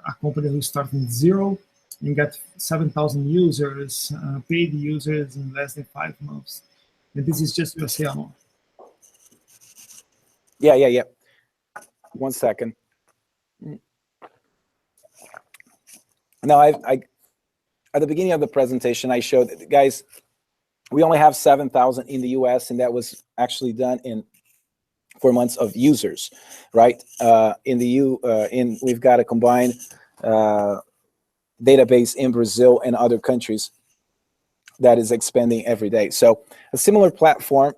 a company who started from zero and got 7,000 users, paid users in less than 5 months. And this is just USA alone. Yeah. 1 second. Now, I at the beginning of the presentation, I showed, guys, we only have 7,000 in the US, and that was actually done in 4 months of users, right? We've got a combined database in Brazil and other countries that is expanding every day. So a similar platform,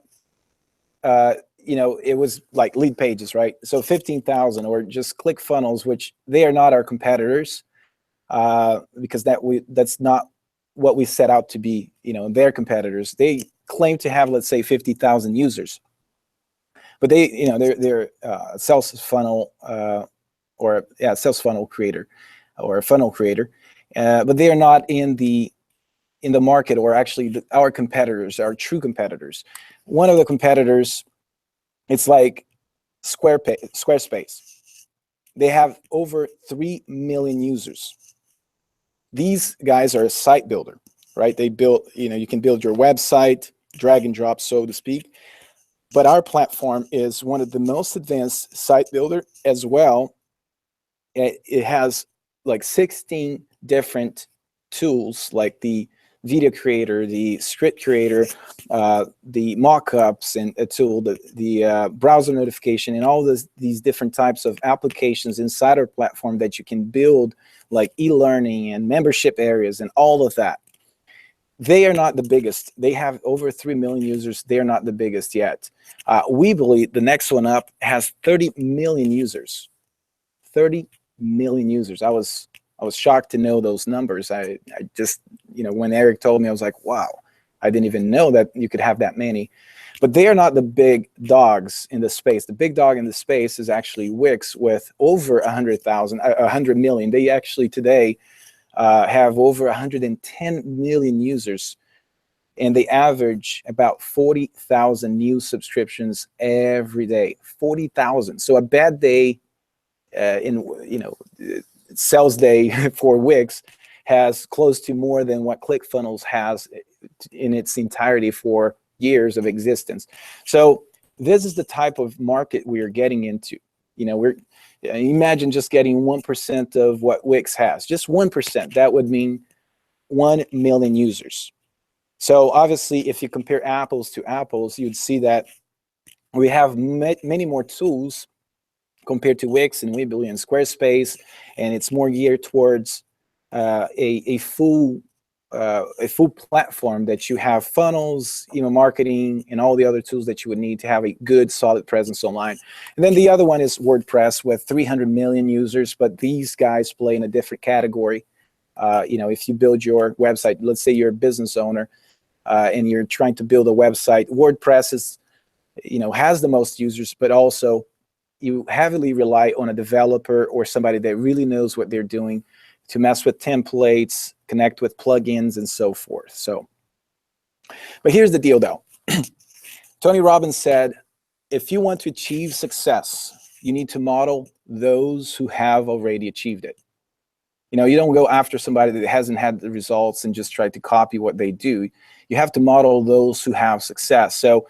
it was like lead pages, right? So 15,000, or just ClickFunnels, which they are not our competitors, because that's not what we set out to be. Their competitors, they claim to have, let's say, 50,000 users, but they're sales funnel sales funnel creator, or a funnel creator, but they are not in the market, or actually our competitors, our true competitors. One of the competitors, it's like Squarespace. They have over 3 million users. These guys are a site builder, right? They build, you can build your website, drag and drop, so to speak. But our platform is one of the most advanced site builder as well. It has like 16 different tools, like the video creator, the script creator, the mockups, and a tool, the browser notification, and all these different types of applications inside our platform that you can build, like e-learning and membership areas and all of that. They are not the biggest. They have over 3 million users. They're not the biggest yet. We believe the next one up has 30 million users. 30 million users. I was shocked to know those numbers. I just, when Eric told me, I was like, wow, I didn't even know that you could have that many. But they are not the big dogs in the space. The big dog in the space is actually Wix, with over 100 million. They actually today have over 110 million users, and they average about 40,000 new subscriptions every day. 40,000. So a bad day sales day for Wix has close to more than what ClickFunnels has in its entirety for years of existence. So this is the type of market we are getting into. Imagine just getting 1% of what Wix has. Just 1%. That would mean 1 million users. So obviously, if you compare apples to apples, you'd see that we have many more tools compared to Wix and Weebly and Squarespace, and it's more geared towards a full platform that you have funnels, marketing, and all the other tools that you would need to have a good, solid presence online. And then the other one is WordPress, with 300 million users, but these guys play in a different category. If you build your website, let's say you're a business owner, and you're trying to build a website, WordPress is, has the most users, but also you heavily rely on a developer or somebody that really knows what they're doing to mess with templates, connect with plugins, and so forth. So, but here's the deal though. Tony Robbins said, if you want to achieve success, you need to model those who have already achieved it. You don't go after somebody that hasn't had the results and just try to copy what they do. You have to model those who have success. So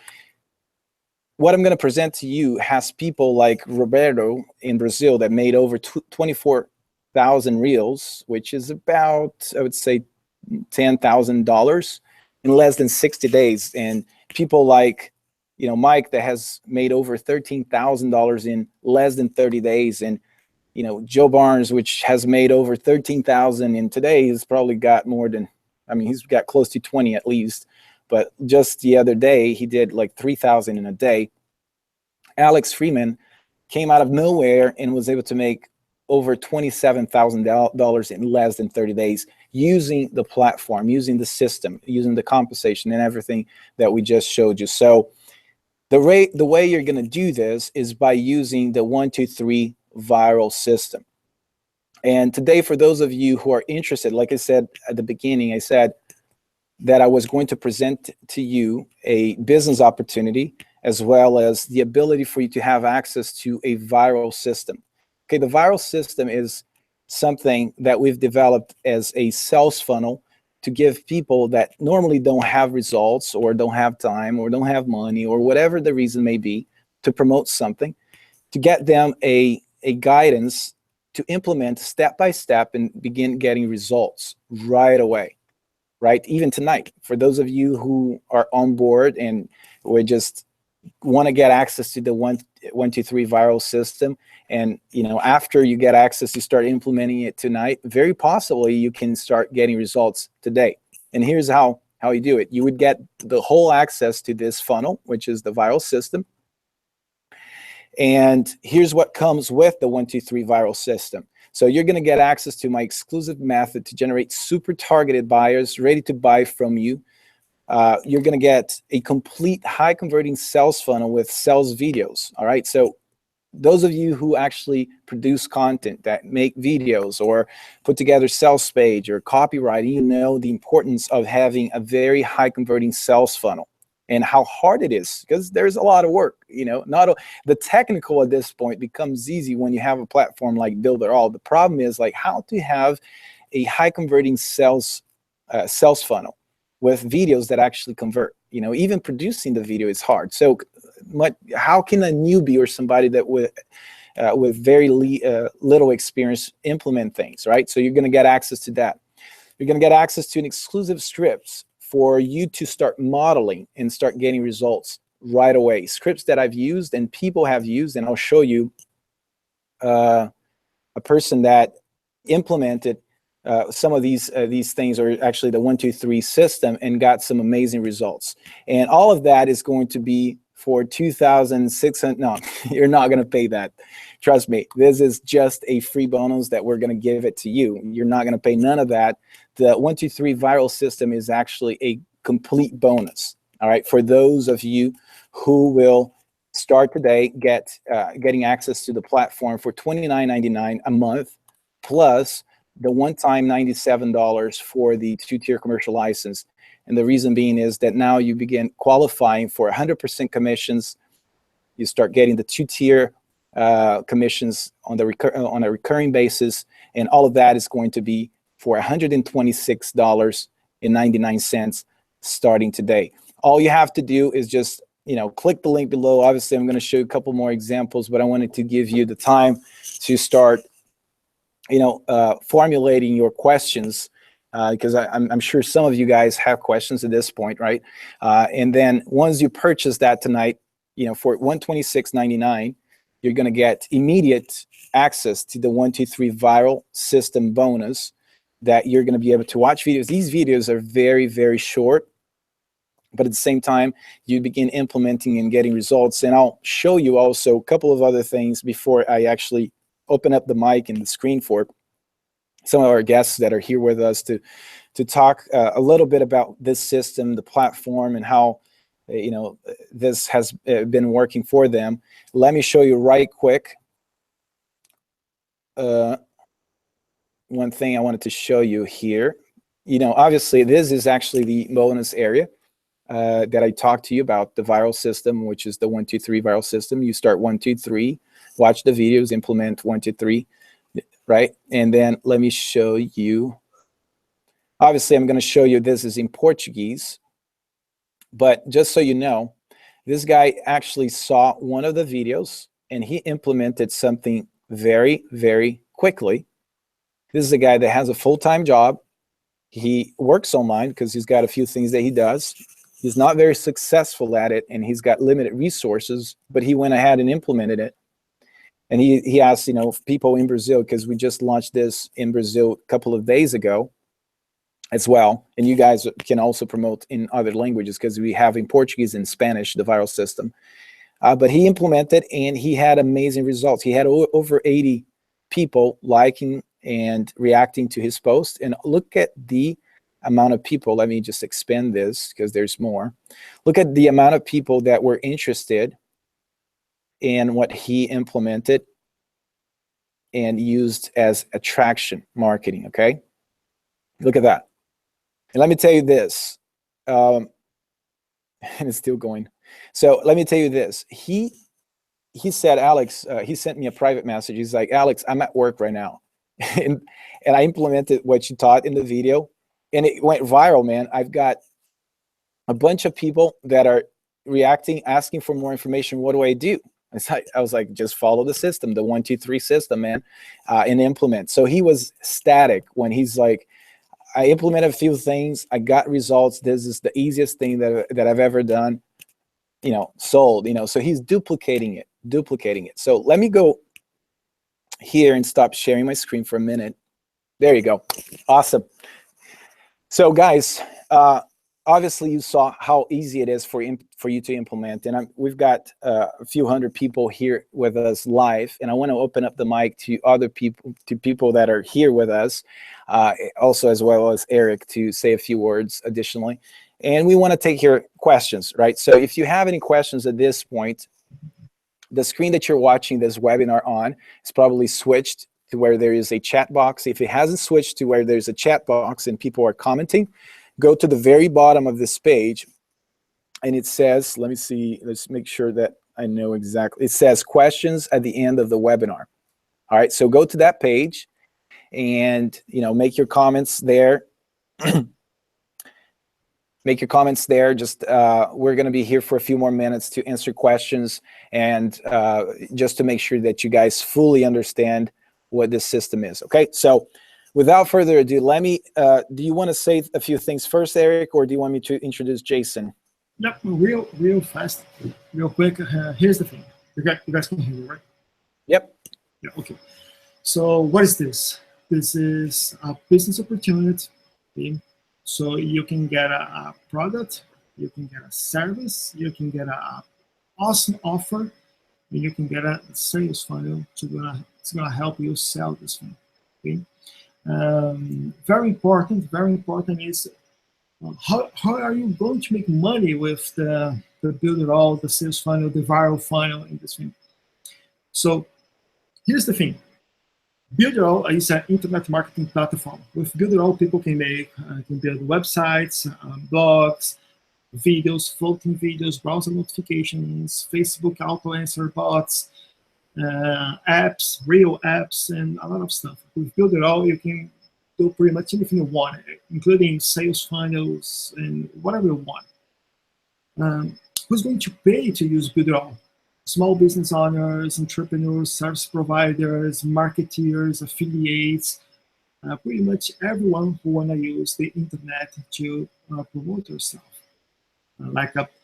what I'm going to present to you has people like Roberto in Brazil that made over 24,000 reals, which is about, I would say, $10,000 in less than 60 days. And people like, Mike, that has made over $13,000 in less than 30 days. And, Joe Barnes, which has made over 13,000 in today, he's probably got more than, he's got close to 20 at least. But just the other day, he did like 3,000 in a day. Alex Freeman came out of nowhere and was able to make over $27,000 in less than 30 days using the platform, using the system, using the compensation and everything that we just showed you. So the way you're going to do this is by using the 1, 2, 3 viral system. And today, for those of you who are interested, like I said at the beginning, I said that I was going to present to you a business opportunity as well as the ability for you to have access to a viral system. Okay, the viral system is something that we've developed as a sales funnel to give people that normally don't have results or don't have time or don't have money or whatever the reason may be to promote something. to get them a guidance to implement step by step and begin getting results right away, right? Even tonight, for those of you who are on board and we just want to get access to the 123 viral system, and after you get access, you start implementing it tonight, very possibly you can start getting results today. And here's how you do it. You would get the whole access to this funnel, which is the viral system. And here's what comes with the 123 viral system. So you're going to get access to my exclusive method to generate super targeted buyers ready to buy from you. You're going to get a complete high converting sales funnel with sales videos. All right. So those of you who actually produce content, that make videos or put together sales page or copywriting, you know the importance of having a very high converting sales funnel and how hard it is, because there's a lot of work. Not the technical at this point becomes easy when you have a platform like Builderall. The problem is like how to have a high converting sales funnel with videos that actually convert. Even producing the video is hard. So how can a newbie or somebody that with very little experience implement things, right? So you're going to get access to that. You're going to get access to an exclusive scripts for you to start modeling and start getting results right away. Scripts that I've used and people have used, and I'll show you a person that implemented some of these things, or actually the 123 system, and got some amazing results. And all of that is going to be for 2,600. No, you're not going to pay that. Trust me, this is just a free bonus that we're going to give it to you. You're not going to pay none of that. The 123 viral system is actually a complete bonus. All right, for those of you who will start today, getting access to the platform for $29.99 a month, plus the one-time $97 for the two-tier commercial license. And the reason being is that now you begin qualifying for 100% commissions. You start getting the two-tier commissions on a recurring basis, and all of that is going to be for $126.99 starting today. All you have to do is just click the link below. Obviously, I'm going to show you a couple more examples, but I wanted to give you the time to start formulating your questions, because I'm sure some of you guys have questions at this point, right? And then once you purchase that tonight, for $126.99, you're going to get immediate access to the 123 viral system bonus, that you're going to be able to watch videos. These videos are very, very short, but at the same time, you begin implementing and getting results. And I'll show you also a couple of other things before I actually open up the mic and the screen for some of our guests that are here with us to talk a little bit about this system, the platform, and how this has been working for them. Let me show you right quick one thing I wanted to show you here. Obviously this is actually the bonus area that I talked to you about, the viral system, which is the 123 viral system. You start 1, 2, 3, watch the videos, implement 1, 2, 3, right? And then let me show you. Obviously, I'm going to show you this is in Portuguese, but just so you know, this guy actually saw one of the videos and he implemented something very, very quickly. This is a guy that has a full-time job. He works online because he's got a few things that he does. He's not very successful at it, and he's got limited resources, but he went ahead and implemented it. And he asked, people in Brazil, because we just launched this in Brazil a couple of days ago as well. And you guys can also promote in other languages, because we have in Portuguese and Spanish, the viral system. But he implemented, and he had amazing results. He had over 80 people liking and reacting to his post. And look at the amount of people. Let me just expand this because there's more. Look at the amount of people that were interested in what he implemented and used as attraction marketing. Okay, look at that. And let me tell you this, and it's still going. So let me tell you this. He said, Alex, he sent me a private message. He's like, Alex, I'm at work right now. and I implemented what you taught in the video, and it went viral, man. I've got a bunch of people that are reacting, asking for more information. What do I do? I was like, just follow the system, the 1, 2, 3 system, man, and implement. So he was static when he's like, I implemented a few things, I got results. This is the easiest thing that I've ever done, sold, So he's duplicating it. So let me go here and stop sharing my screen for a minute. There you go. Awesome. So guys, obviously you saw how easy it is for you to implement, and we've got a few hundred people here with us live, and I want to open up the mic to other people that are here with us, also, as well as Eric, to say a few words additionally. And we want to take your questions, right? So if you have any questions at this point, the screen that you're watching this webinar on is probably switched to where there is a chat box. If it hasn't switched to where there's a chat box and people are commenting, go to the very bottom of this page, and it says, let me see, let's make sure that I know exactly. It says questions at the end of the webinar. All right, so go to that page and make your comments there. Make your comments there. Just we're going to be here for a few more minutes to answer questions, and just to make sure that you guys fully understand what this system is. Okay, so without further ado, let me, do you want to say a few things first, Eric, or do you want me to introduce Jason? Yep, real fast, real quick. Here's the thing. You guys can hear me, right? Yep. Yeah, okay. So what is this? This is a business opportunity. Okay? So you can get a product, you can get a service, you can get a awesome offer, and you can get a sales funnel it's gonna help you sell this thing. Okay? Very important is how are you going to make money with the Builderall, the sales funnel, the viral funnel in this thing? So here's the thing. Builderall is an internet marketing platform. With Builderall, people can build websites, blogs, videos, floating videos, browser notifications, Facebook auto answer bots, apps, real apps, and a lot of stuff. With Builderall, you can do pretty much anything you want, including sales funnels and whatever you want. Who's going to pay to use Builderall? Small business owners, entrepreneurs, service providers, marketeers, affiliates, pretty much everyone who want to use the internet to promote yourself.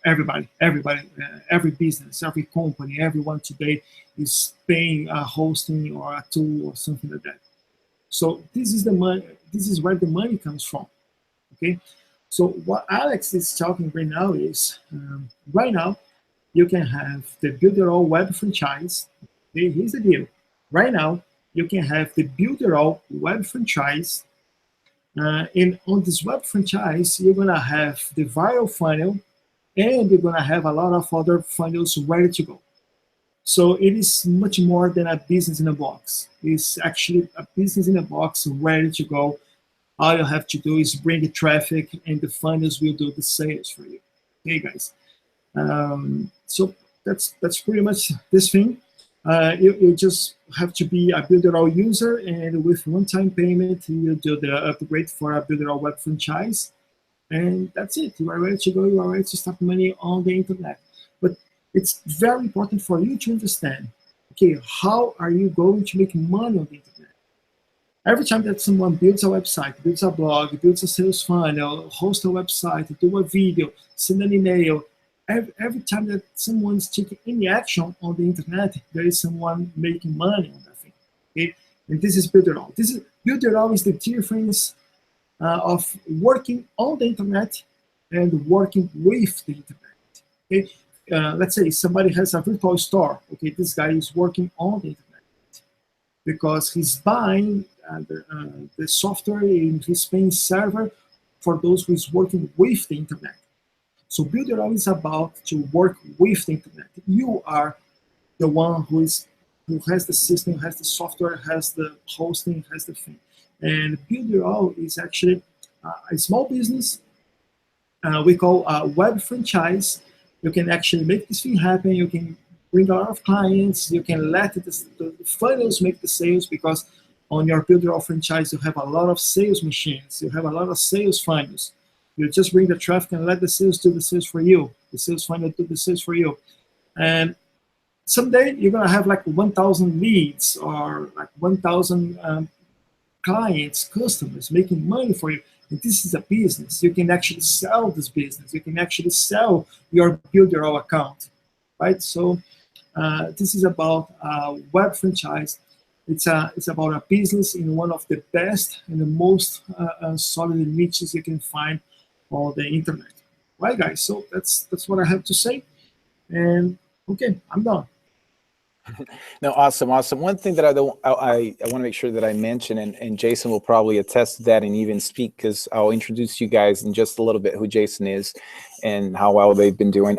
Everybody, every business, every company, everyone today is paying a hosting or a tool or something like that. So this is the money. This is where the money comes from. Okay. So what Alex is talking right now is right now you can have the Builderall web franchise. Okay, here's the deal. Right now you can have the Builderall web franchise, and on this web franchise you're gonna have the viral funnel, and you're gonna have a lot of other funnels ready to go. So it is much more than a business in a box. It's actually a business in a box ready to go. All you have to do is bring the traffic, and the funnels will do the sales for you. Okay, guys. So that's pretty much this thing. You just have to be a Builderall user, and with one-time payment, you do the upgrade for a Builderall web franchise, and that's it. You are ready to go. You are ready to start money on the internet. But it's very important for you to understand, okay, how are you going to make money on the internet? Every time that someone builds a website, builds a blog, builds a sales funnel, hosts a website, do a video, send an email, every time that someone's taking any action on the internet, there is someone making money on that thing. Okay? And this is Builderall. Builderall is the difference of working on the internet and working with the internet. Okay? Let's say somebody has a virtual store. Okay, this guy is working on the internet because he's buying the software and he's paying server for those who is working with the internet. So Builderall is about to work with the internet. You are the one who has the system, has the software, has the hosting, has the thing. And Builderall is actually a small business we call a web franchise. You can actually make this thing happen. You can bring a lot of clients. You can let the funnels make the sales, because on your Builderall franchise, you have a lot of sales machines. You have a lot of sales funnels. You just bring the traffic and let the sales do the sales for you. The sales funnel do the sales for you. And someday you're gonna have like 1,000 leads or like 1,000 clients, customers making money for you. And this is a business. You can actually sell this business. You can actually sell your Builderall account, right? So this is about web franchise. It's about a business in one of the best and the most solid niches you can find on the internet. Right, guys? So that's what I have to say. And okay, I'm done. No, awesome, awesome. One thing that I want to make sure that I mention, and Jason will probably attest to that and even speak, because I'll introduce you guys in just a little bit who Jason is and how well they've been doing.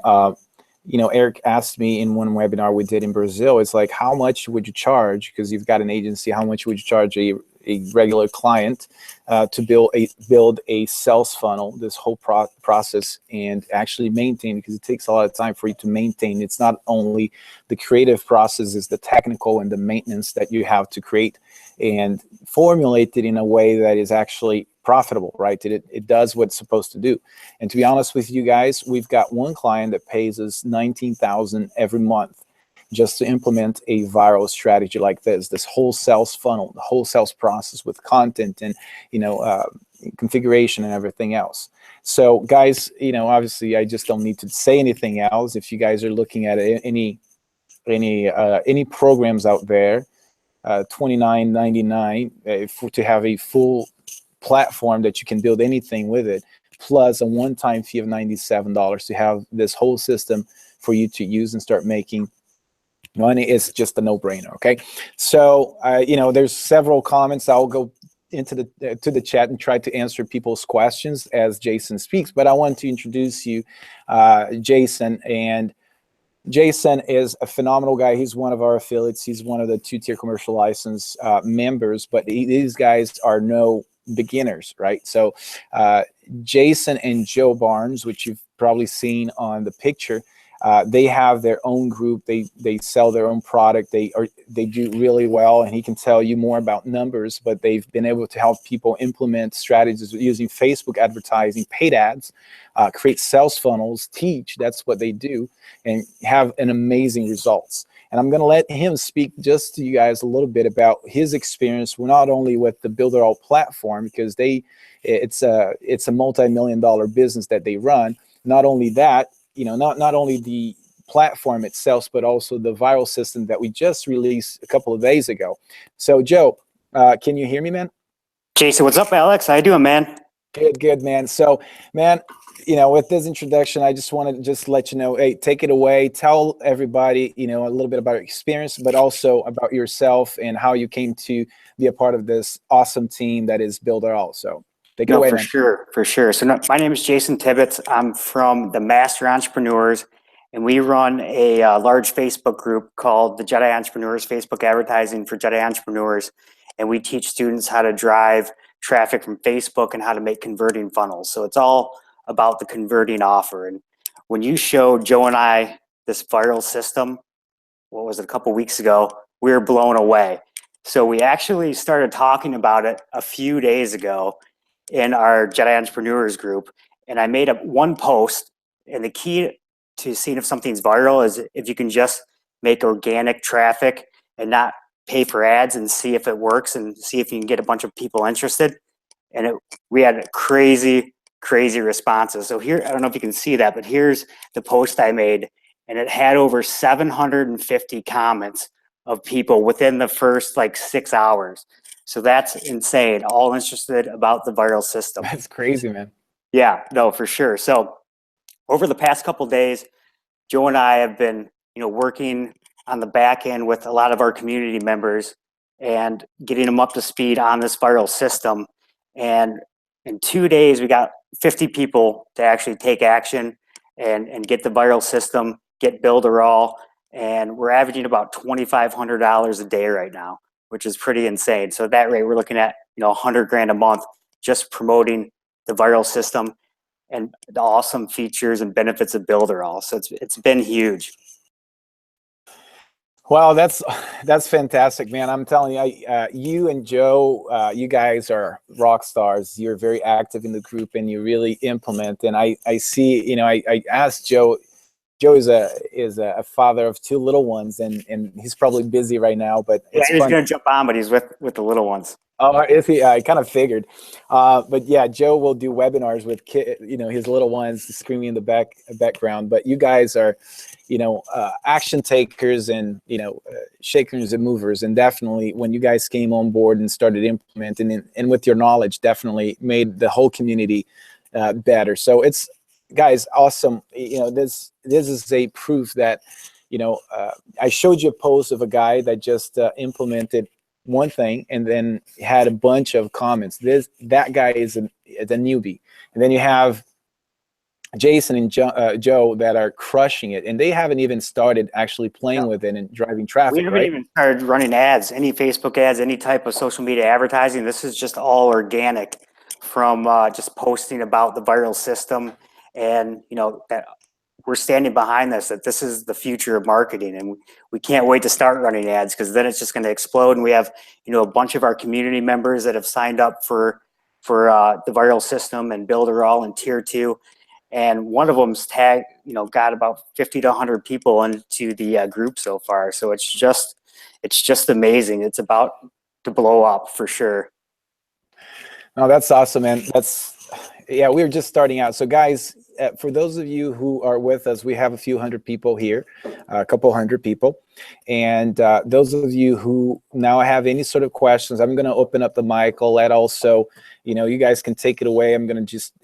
You know, Eric asked me in one webinar we did in Brazil, it's like, how much would you charge? Because you've got an agency, how much would you charge a regular client to build a sales funnel, this whole process, and actually maintain, because it takes a lot of time for you to maintain. It's not only the creative process, it's the technical and the maintenance that you have to create and formulate it in a way that is actually profitable, right? It does what it's supposed to do. And to be honest with you guys, we've got one client that pays us $19,000 every month just to implement a viral strategy like this whole sales funnel, the whole sales process with content and, you know, configuration and everything else. So guys, you know, obviously I just don't need to say anything else. If you guys are looking at any programs out there, $29.99 to have a full platform that you can build anything with it, plus a one-time fee of $97 to have this whole system for you to use and start making money. Is just a no-brainer. Okay, so you know, there's several comments. I'll go into the chat and try to answer people's questions as Jason speaks, but I want to introduce you, Jason. And Jason is a phenomenal guy. He's one of our affiliates. He's one of the 2-tier commercial license members, but these guys are no beginners, right? So Jason and Joe Barnes, which you've probably seen on the picture, they have their own group. They sell their own product. They do really well, and he can tell you more about numbers, but they've been able to help people implement strategies using Facebook advertising, paid ads, create sales funnels, teach. That's what they do, and have an amazing results. And I'm going to let him speak just to you guys a little bit about his experience, not only with the Builderall platform, because it's a multi-million-dollar business that they run. Not only that, you know, not only the platform itself, but also the viral system that we just released a couple of days ago. So Joe, can you hear me, man? Jason, what's up, Alex? How you doing, man? Good, man. So, man, you know, with this introduction, I just want to just let you know, hey, take it away. Tell everybody, you know, a little bit about your experience, but also about yourself and how you came to be a part of this awesome team that is Builderall. So take it away, for man. For sure. So my name is Jason Tibbetts. I'm from the Master Entrepreneurs, and we run a large Facebook group called the Jedi Entrepreneurs, Facebook Advertising for Jedi Entrepreneurs. And we teach students how to drive traffic from Facebook and how to make converting funnels. So it's all about the converting offer. And when you showed Joe and I this viral system, what was it, a couple weeks ago, we were blown away. So we actually started talking about it a few days ago in our Jedi Entrepreneurs group. And I made up one post, and the key to seeing if something's viral is if you can just make organic traffic and not pay for ads, and see if it works and see if you can get a bunch of people interested. And we had crazy responses. So here, I don't know if you can see that, but here's the post I made, and it had over 750 comments of people within the first like 6 hours. So that's insane. All interested about the viral system. That's crazy, man. Yeah, no, for sure. So over the past couple of days, Joe and I have been, you know, working on the back end with a lot of our community members and getting them up to speed on this viral system. And in 2 days, we got 50 people to actually take action and get the viral system, get Builderall, and we're averaging about $2,500 a day right now, which is pretty insane. So at that rate, we're looking at, you know, 100 grand a month just promoting the viral system and the awesome features and benefits of Builderall. So it's been huge. Wow, that's fantastic, man. I'm telling you, you and Joe, you guys are rock stars. You're very active in the group and you really implement. And I see, you know, I asked Joe, Joe is a father of 2 little ones, and he's probably busy right now. But Yeah, it's he's fun. going to jump on, but he's with the little ones. Oh, is he? I kind of figured. But yeah, Joe will do webinars with his little ones screaming in the background. But you guys are, action takers and shakers and movers, and definitely when you guys came on board and started implementing, and with your knowledge, definitely made the whole community better. So it's, guys, awesome. This is a proof that, I showed you a post of a guy that just implemented one thing and then had a bunch of comments. That guy is a newbie, and then you have Jason and Joe that are crushing it, and they haven't even started actually playing with it and driving traffic. We haven't even started running ads, any Facebook ads, any type of social media advertising. This is just all organic from just posting about the viral system, and that we're standing behind this, that this is the future of marketing, and we can't wait to start running ads, because then it's just going to explode. And we have a bunch of our community members that have signed up for the viral system and Builderall and Tier 2, and one of them's got about 50 to 100 people into the group so far. So it's just amazing. It's about to blow up for sure. Oh, that's awesome, man. We were just starting out. So guys, for those of you who are with us, we have a few hundred people here, a couple hundred people. And those of you who now have any sort of questions, I'm going to open up the mic. I'll let also, you guys can take it away. I'm going to just,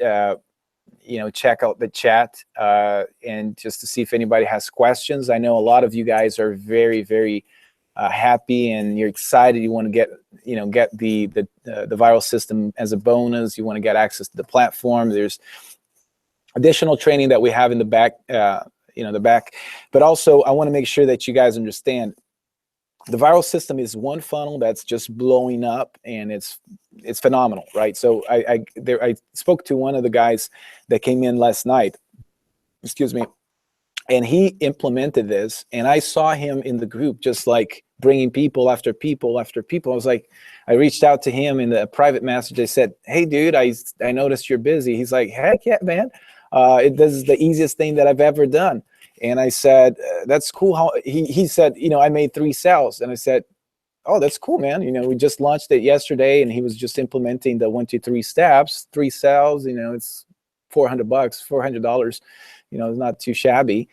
check out the chat and just to see if anybody has questions. I know a lot of you guys are very, very happy, and you're excited. You want to get the viral system as a bonus. You want to get access to the platform. There's additional training that we have in the back, but also I want to make sure that you guys understand the viral system is one funnel that's just blowing up, and it's phenomenal, right? So I spoke to one of the guys that came in last night, excuse me, and he implemented this, and I saw him in the group just like bringing people after people after people. I was like, I reached out to him in the private message. I said, hey dude, I noticed you're busy. He's like, heck yeah, man. This is the easiest thing that I've ever done. And I said, that's cool. How he said, I made 3 sales. And I said, oh, that's cool, man. We just launched it yesterday, and he was just implementing the 1, 2, 3 steps, 3 sales. It's $400, $400. It's not too shabby.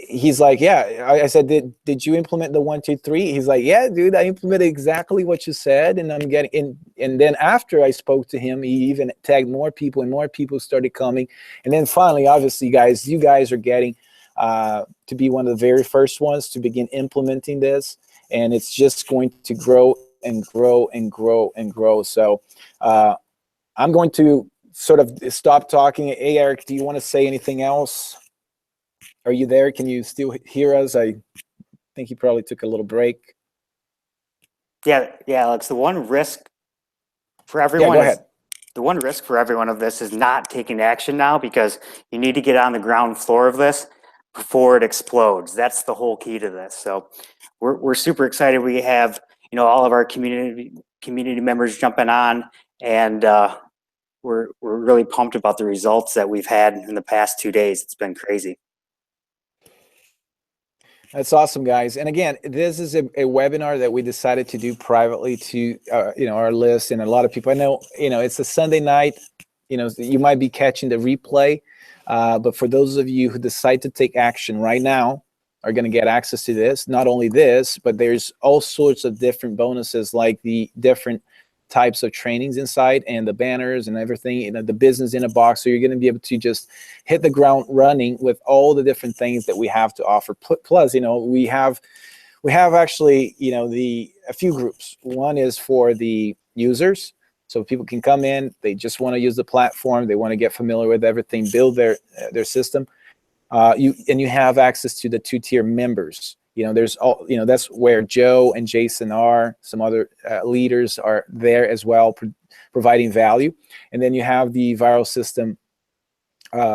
He's like, yeah. I said, did you implement the 1, 2, 3? He's like, yeah, dude, I implemented exactly what you said, and I'm getting in. And then after I spoke to him, he even tagged more people, and more people started coming. And then finally, obviously, guys, you guys are getting to be one of the very first ones to begin implementing this, and it's just going to grow and grow and grow and grow. So I'm going to sort of stop talking. Hey, Eric, do you want to say anything else? Are you there? Can you still hear us? I think he probably took a little break. Yeah, Alex, the one risk for everyone go ahead. The one risk for everyone of this is not taking action now, because you need to get on the ground floor of this before it explodes. That's the whole key to this. So we're super excited. We have all of our community members jumping on, and we're really pumped about the results that we've had in the past 2 days. It's been crazy. That's awesome, guys. And again, this is a webinar that we decided to do privately to our list, and a lot of people. I know it's a Sunday night. You might be catching the replay, but for those of you who decide to take action right now, are going to get access to this. Not only this, but there's all sorts of different bonuses, like the different types of trainings inside, and the banners and everything, the business in a box. So you're going to be able to just hit the ground running with all the different things that we have to offer. Plus, we have actually, a few groups. One is for the users, so people can come in, they just want to use the platform, they want to get familiar with everything, build their system. You have access to the 2-tier members. There's all, that's where Joe and Jason are. Some other leaders are there as well, providing value. And then you have the viral system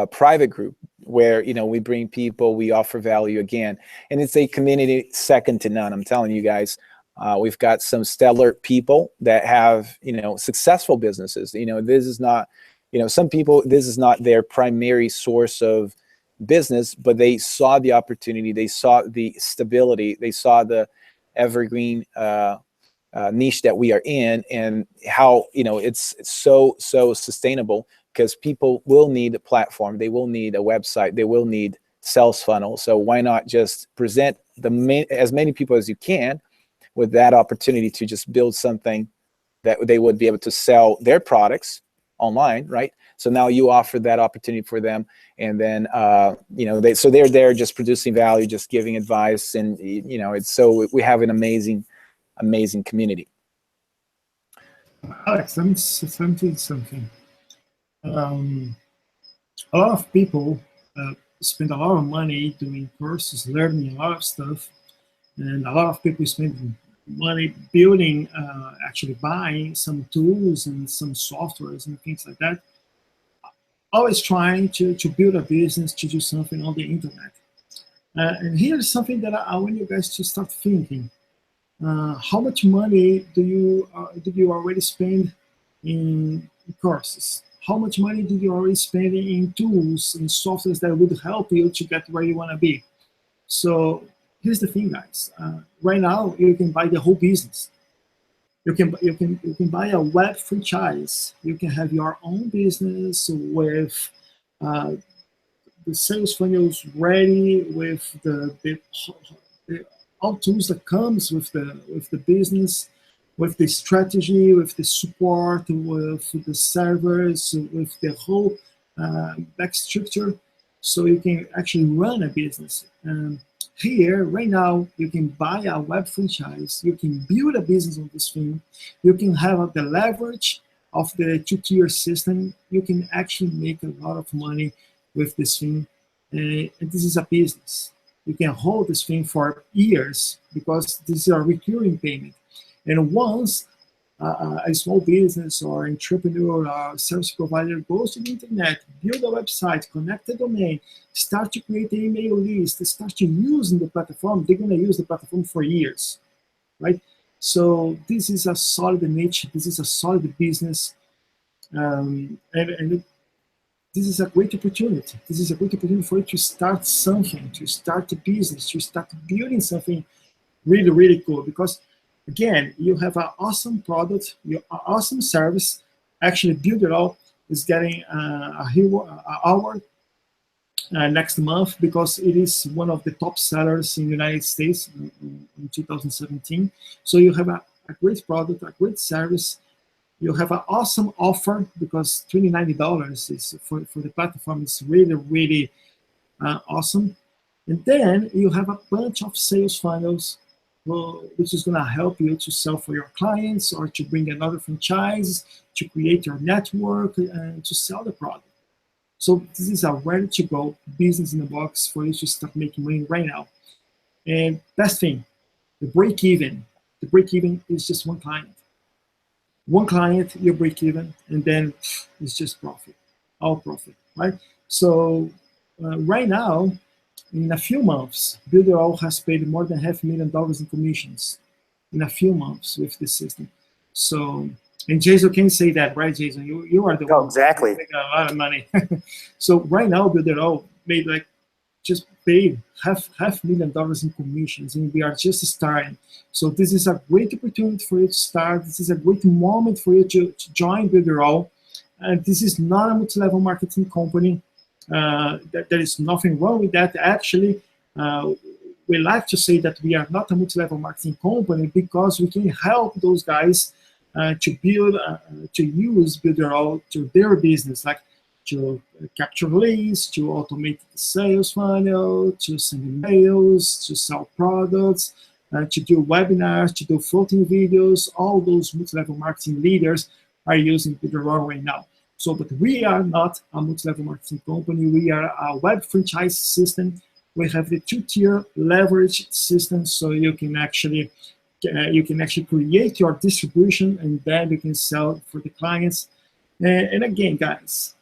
private group, where we bring people, we offer value again, and it's a community second to none. I'm telling you guys, we've got some stellar people that have successful businesses. This is not, some people, this is not their primary source of business, but they saw the opportunity, they saw the stability, they saw the evergreen niche that we are in, and how, you know, it's so sustainable, because people will need a platform, they will need a website, they will need sales funnel. So why not just present as many people as you can with that opportunity to just build something that they would be able to sell their products online, right? So now you offer that opportunity for them, and then you know, they're there just producing value, just giving advice, and you know, it's so we have an amazing community. Alex, let me tell you something. A lot of people spend a lot of money doing courses, learning a lot of stuff, and a lot of people spend money building, actually buying some tools and some softwares and things like that. Always trying to build a business, to do something on the internet. And here's something that I want you guys to start thinking. How much money did you already spend in courses? How much money did you already spend in tools and softwares that would help you to get where you want to be? So here's the thing, guys. Right now, you can buy the whole business. You can buy a web franchise. You can have your own business with the sales funnels ready, with the all tools that comes with the business, with the strategy, with the support, with the servers, with the whole back structure, so you can actually run a business. Here, right now, you can buy a web franchise, you can build a business on this thing, you can have the leverage of the two-tier system, you can actually make a lot of money with this thing, and this is a business. You can hold this thing for years because this is a recurring payment. And once a small business or entrepreneur or service provider goes to the internet, build a website, connect a domain, start to create an email list, start to using the platform, they're going to use the platform for years, right? So this is a solid niche. This is a solid business. And this is a great opportunity. This is a great opportunity for you to start something, to start a business, to start building something really, really cool. Because again, you have an awesome product, your awesome service. Actually, Builderall is getting award next month because it is one of the top sellers in the United States in 2017. So you have a great product, a great service. You have an awesome offer because $29 is for the platform is really, really awesome. And then you have a bunch of sales funnels, which is going to help you to sell for your clients or to bring another franchise, to create your network, and to sell the product. So this is a ready-to-go business in the box for you to start making money right now. And best thing, the break-even. The break-even is just one client. One client, you break even, and then it's just profit, all profit, right? So right now, in a few months, Builderall has paid more than $500,000 in commissions in a few months with this system. So, and Jason can say that, right, Jason? You are the one exactly making a lot of money. So right now, Builderall made just paid $500,000 in commissions, and we are just starting. So this is a great opportunity for you to start. This is a great moment for you to join Builderall. And this is not a multi-level marketing company. There is nothing wrong with that. Actually, we like to say that we are not a multi-level marketing company because we can help those guys to build, to use Builderall to their business, like to capture leads, to automate the sales funnel, to send emails, to sell products, to do webinars, to do floating videos. All those multi-level marketing leaders are using Builderall right now. So, but we are not a multi-level marketing company. We are a web franchise system. We have the two-tier leverage system, so you can actually create your distribution, and then you can sell for the clients. And again, guys,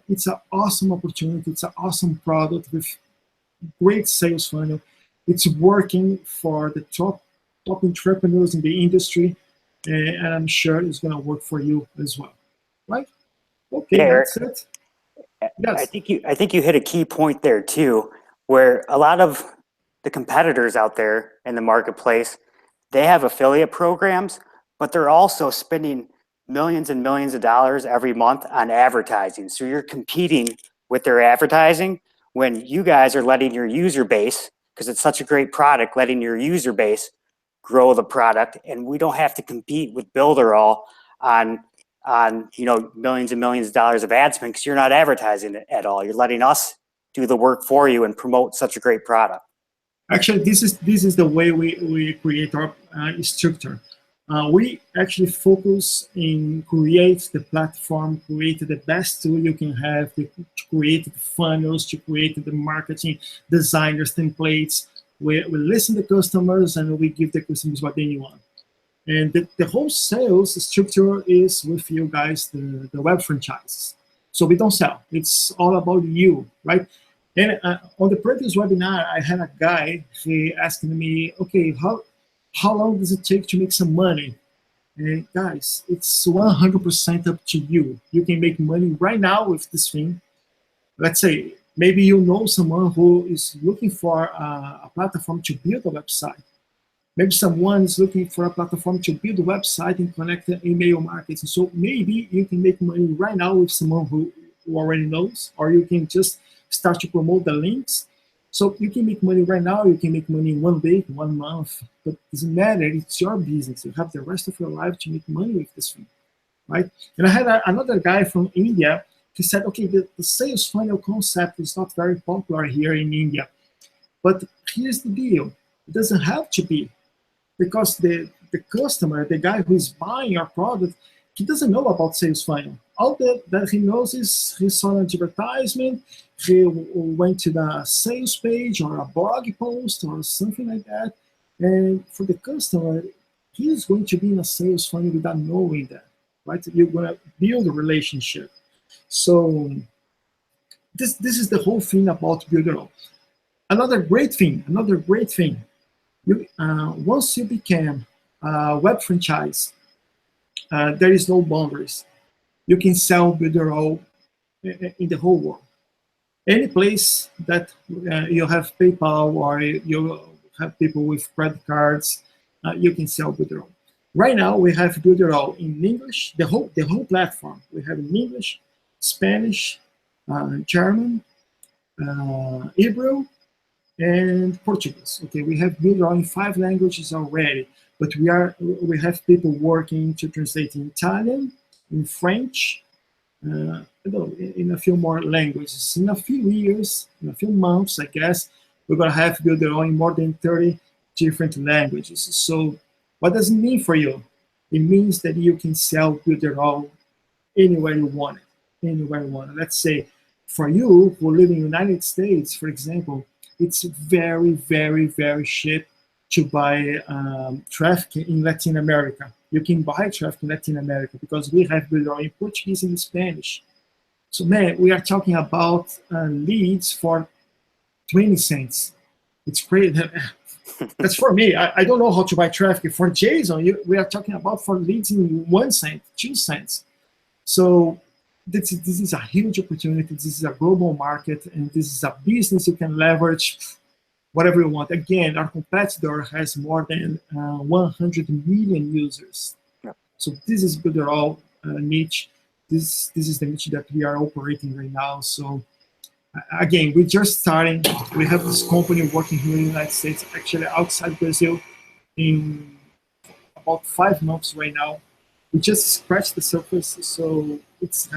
it's an awesome opportunity. It's an awesome product with great sales funnel. It's working for the top entrepreneurs in the industry, and I'm sure it's going to work for you as well, right? Okay, Eric, that's it. I Yes. think you hit a key point there too, where a lot of the competitors out there in the marketplace, they have affiliate programs, but they're also spending millions and millions of dollars every month on advertising. So you're competing with their advertising when you guys are letting your user base, because it's such a great product, letting your user base grow the product, and we don't have to compete with Builderall on millions and millions of dollars of ad spend because you're not advertising it at all. You're letting us do the work for you and promote such a great product. Actually, this is the way we create our structure. We actually focus in create the platform, create the best tool you can have, to create the funnels, to create the marketing designers templates. We listen to customers and we give the customers what they want. And the whole sales structure is with you guys, the web franchises. So we don't sell. It's all about you, right? And on the previous webinar, I had a guy, he asking me, okay, how long does it take to make some money? And guys, it's 100% up to you. You can make money right now with this thing. Let's say maybe you know someone who is looking for a platform to build a website. Maybe someone is looking for a platform to build a website and connect the email marketing. So maybe you can make money right now with someone who already knows, or you can just start to promote the links. So you can make money right now, you can make money in 1 week, 1 month, but it doesn't matter, it's your business. You have the rest of your life to make money with this thing, right? And I had another guy from India, he said, okay, the sales funnel concept is not very popular here in India, but here's the deal, it doesn't have to be, because the customer, the guy who is buying your product, he doesn't know about sales funnel. All that he knows is he saw an advertisement, he went to the sales page or a blog post or something like that. And for the customer, he is going to be in a sales funnel without knowing that, right? You're going to build a relationship. So this is the whole thing about Builderall. Another great thing, once you become a web franchise, there is no boundaries. You can sell Builderall in the whole world. Any place that you have PayPal or you have people with credit cards, you can sell Builderall. Right now, we have Builderall in English, the whole platform. We have in English, Spanish, German, Hebrew, and Portuguese. Okay, we have Builderall in 5 languages already, but we have people working to translate in Italian, in French, in a few more languages. In a few years, in a few months, I guess, we're gonna have Builderall in more than 30 different languages. So what does it mean for you? It means that you can sell Builderall anywhere you want it, anywhere you want it. Let's say for you who live in the United States, for example, it's very, very, very cheap to buy traffic in Latin America. You can buy traffic in Latin America because we have Builderall in Portuguese and Spanish. So man, we are talking about leads for 20 cents. It's crazy. That's for me. I don't know how to buy traffic. For Jason, we are talking about for leads in 1 cent, 2 cents. So this is a huge opportunity. This is a global market, and this is a business you can leverage whatever you want. Again, our competitor has more than 100 million users. Yep. So this is Builderall niche. This is the niche that we are operating right now. So again, we're just starting. We have this company working here in the United States, actually outside Brazil, in about 5 months right now. We just scratched the surface, so it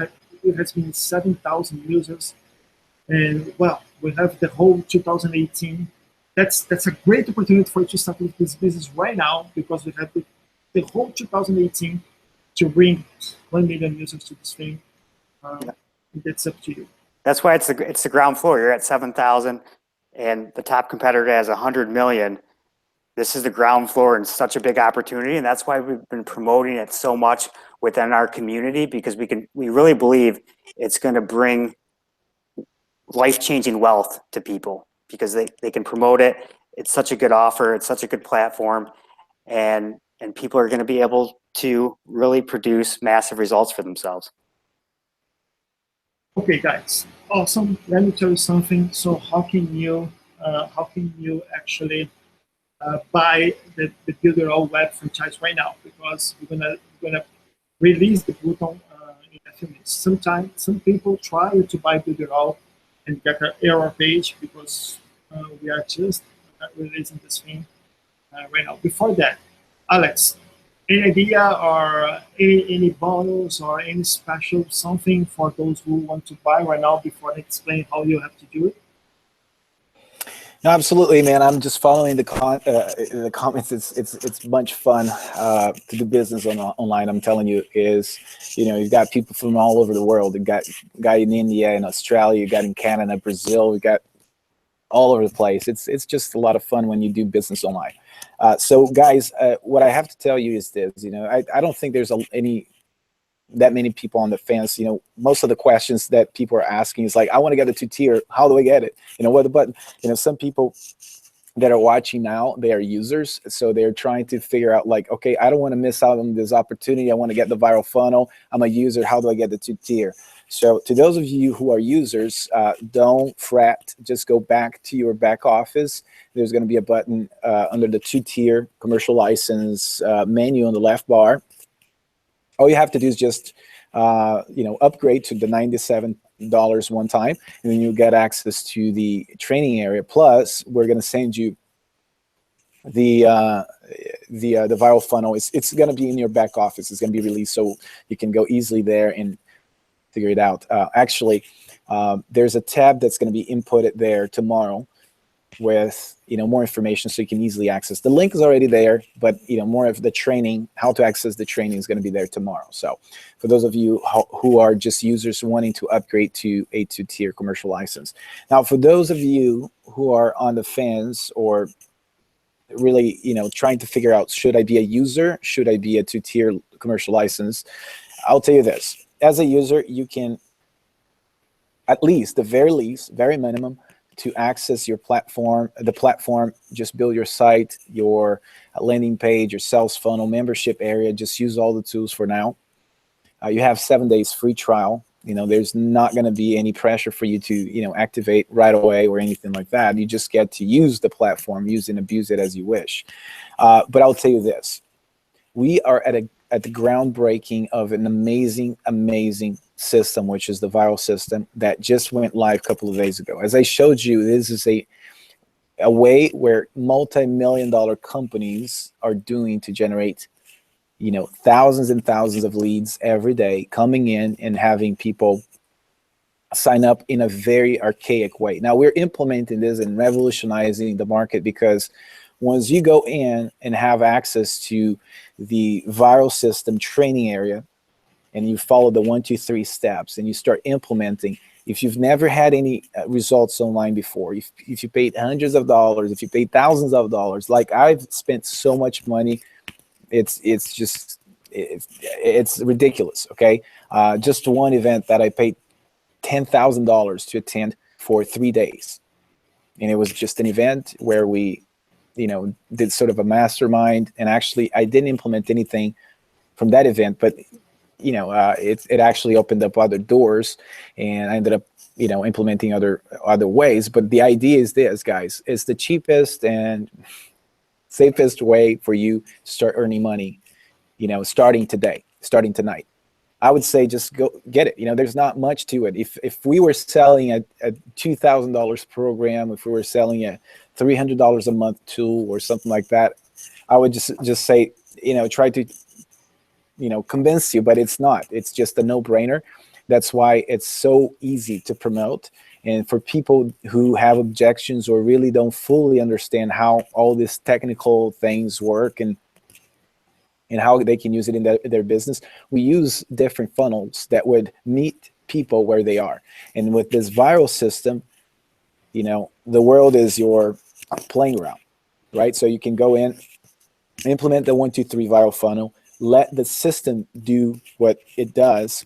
has been 7,000 users, and well, we have the whole 2018. That's a great opportunity for you to start with this business right now, because we have the whole 2018 to bring 1 million users to this thing. That's up to you. That's why it's the ground floor. You're at 7,000, and the top competitor has 100 million. This is the ground floor and such a big opportunity, and that's why we've been promoting it so much within our community, because we really believe it's going to bring life-changing wealth to people, because they can promote it. It's such a good offer. It's such a good platform, and people are going to be able to really produce massive results for themselves. Okay, guys, awesome. Let me tell you something. So, how can you actually buy the Builderall web franchise right now? Because we're gonna release the button in a few minutes. Sometimes some people try to buy Builderall and get an error page because we are just releasing this thing right now. Before that, Alex, any idea or any bonus or any special something for those who want to buy right now before I explain how you have to do it? No, absolutely, man. I'm just following the comments. It's much fun to do business online. I'm telling you, is you've got people from all over the world. You got guy in India and Australia. You got in Canada, Brazil. We got all over the place. It's just a lot of fun when you do business online. So, guys, what I have to tell you is this. I don't think there's any that many people on the fence. Most of the questions that people are asking is like, I want to get a 2-tier. How do I get it? What the button? Some people that are watching now, they are users, so they're trying to figure out like, okay, I don't want to miss out on this opportunity. I want to get the viral funnel. I'm a user. How do I get the 2-tier? So to those of you who are users, don't fret. Just go back to your back office. There's going to be a button under the 2-tier commercial license menu on the left bar. All you have to do is just upgrade to the $97 one time, and then you get access to the training area. Plus, we're going to send you the viral funnel. It's going to be in your back office. It's going to be released, so you can go easily there and figure it out. Actually, there's a tab that's going to be inputted there tomorrow with more information, so you can easily access. The link is already there, but more of the training, how to access the training, is going to be there tomorrow. So for those of you who are just users wanting to upgrade to a 2-tier commercial license. Now, for those of you who are on the fence or really trying to figure out, should I be a user, should I be a 2-tier commercial license, I'll tell you this. As a user, you can, at least, the very least, very minimum, to access your platform, just build your site, your landing page, your sales funnel, membership area. Just use all the tools for now. You have 7 days free trial. There's not going to be any pressure for you to activate right away or anything like that. You just get to use the platform, use and abuse it as you wish. But I'll tell you this: we are at the groundbreaking of an amazing system, which is the viral system that just went live a couple of days ago. As I showed you, this is a way where multi-million-dollar companies are doing to generate thousands and thousands of leads every day, coming in and having people sign up in a very archaic way. Now we're implementing this and revolutionizing the market, because once you go in and have access to the viral system training area, and you follow the 1, 2, 3 steps, and you start implementing, if you've never had any results online before, if you paid hundreds of dollars, if you paid thousands of dollars, like I've spent so much money, it's ridiculous. Okay, just one event that I paid $10,000 to attend for 3 days, and it was just an event where we did sort of a mastermind, and actually I didn't implement anything from that event, but it actually opened up other doors, and I ended up implementing other ways. But the idea is this, guys: it's the cheapest and safest way for you to start earning money, starting today, starting tonight. I would say just go get it. There's not much to it. If we were selling a $2,000 program, if we were selling a $300 a month tool or something like that, I would just say, try to convince you, but it's not. It's just a no-brainer. That's why it's so easy to promote. And for people who have objections or really don't fully understand how all these technical things work and how they can use it in their business, we use different funnels that would meet people where they are. And with this viral system, the world is your playing ground, right? So you can go in, implement the 1, 2, 3 viral funnel, let the system do what it does.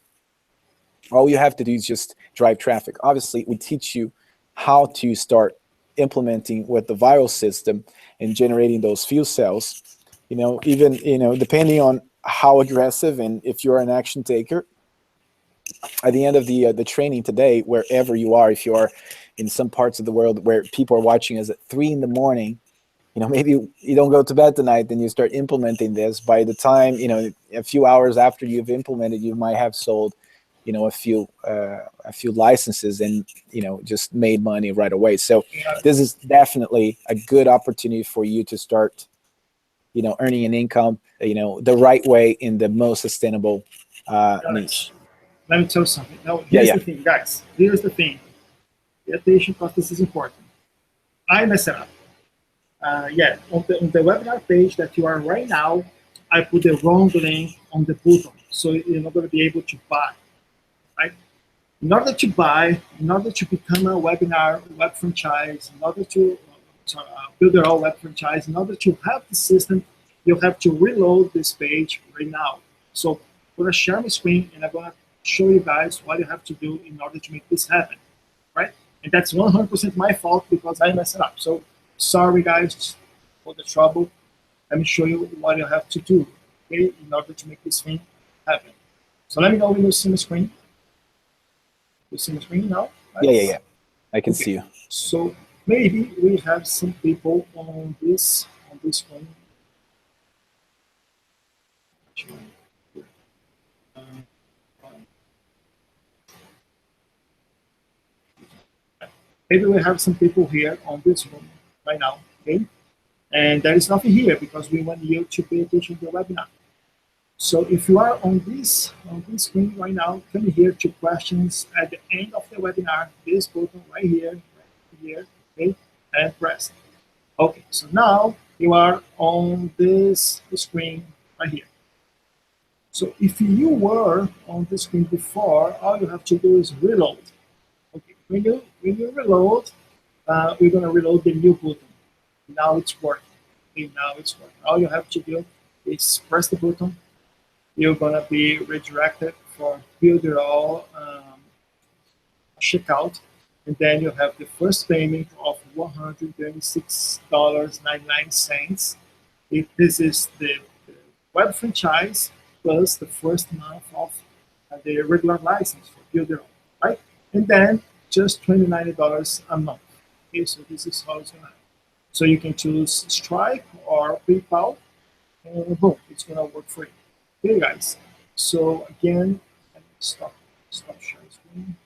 All you have to do is just drive traffic. Obviously, we teach you how to start implementing with the viral system and generating those few sales. Even depending on how aggressive and if you're an action taker, at the end of the training today, wherever you are, if you are in some parts of the world where people are watching us at 3 in the morning, maybe you don't go to bed tonight, then you start implementing this. By the time, a few hours after you've implemented, you might have sold, a few licenses and, just made money right away. So this is definitely a good opportunity for you to start, earning an income, the right way in the most sustainable niche. Let me tell you something. Now, Yeah, here's the thing, guys. Here's the thing. Pay attention because this is important. I messed it up. On the webinar page that you are right now, I put the wrong link on the button, so you're not going to be able to buy. Right? In order to buy, in order to become a webinar web franchise, in order to build your own web franchise, in order to have the system, you have to reload this page right now. So I'm going to share my screen and I'm going to show you guys what you have to do in order to make this happen, right? And that's 100% my fault because I messed it up. So sorry guys for the trouble. Let me show you what you have to do, okay, in order to make this thing happen. So let me know when you see my screen. You see my screen now? Right? Yeah. I can see you. So maybe we have some people on this screen. Maybe we have some people here on this room right now, okay? And there is nothing here because we want you to pay attention to the webinar. So if you are on this screen right now, come here to questions at the end of the webinar, this button right here, okay, and press. Okay, so now you are on this screen right here. So if you were on the screen before, all you have to do is reload. Okay, when you reload, we're gonna reload the new button. Now it's working. Okay, now it's working. All you have to do is press the button. You're gonna be redirected for Builderall checkout, and then you have the first payment of $136.99. This is the web franchise plus the first month of the regular license for Builderall, right? And then just $29 a month. Okay, so this is how it's gonna happen. So you can choose Stripe or PayPal, and boom, it's gonna work for you. Okay, guys. So again, let me stop sharing screen.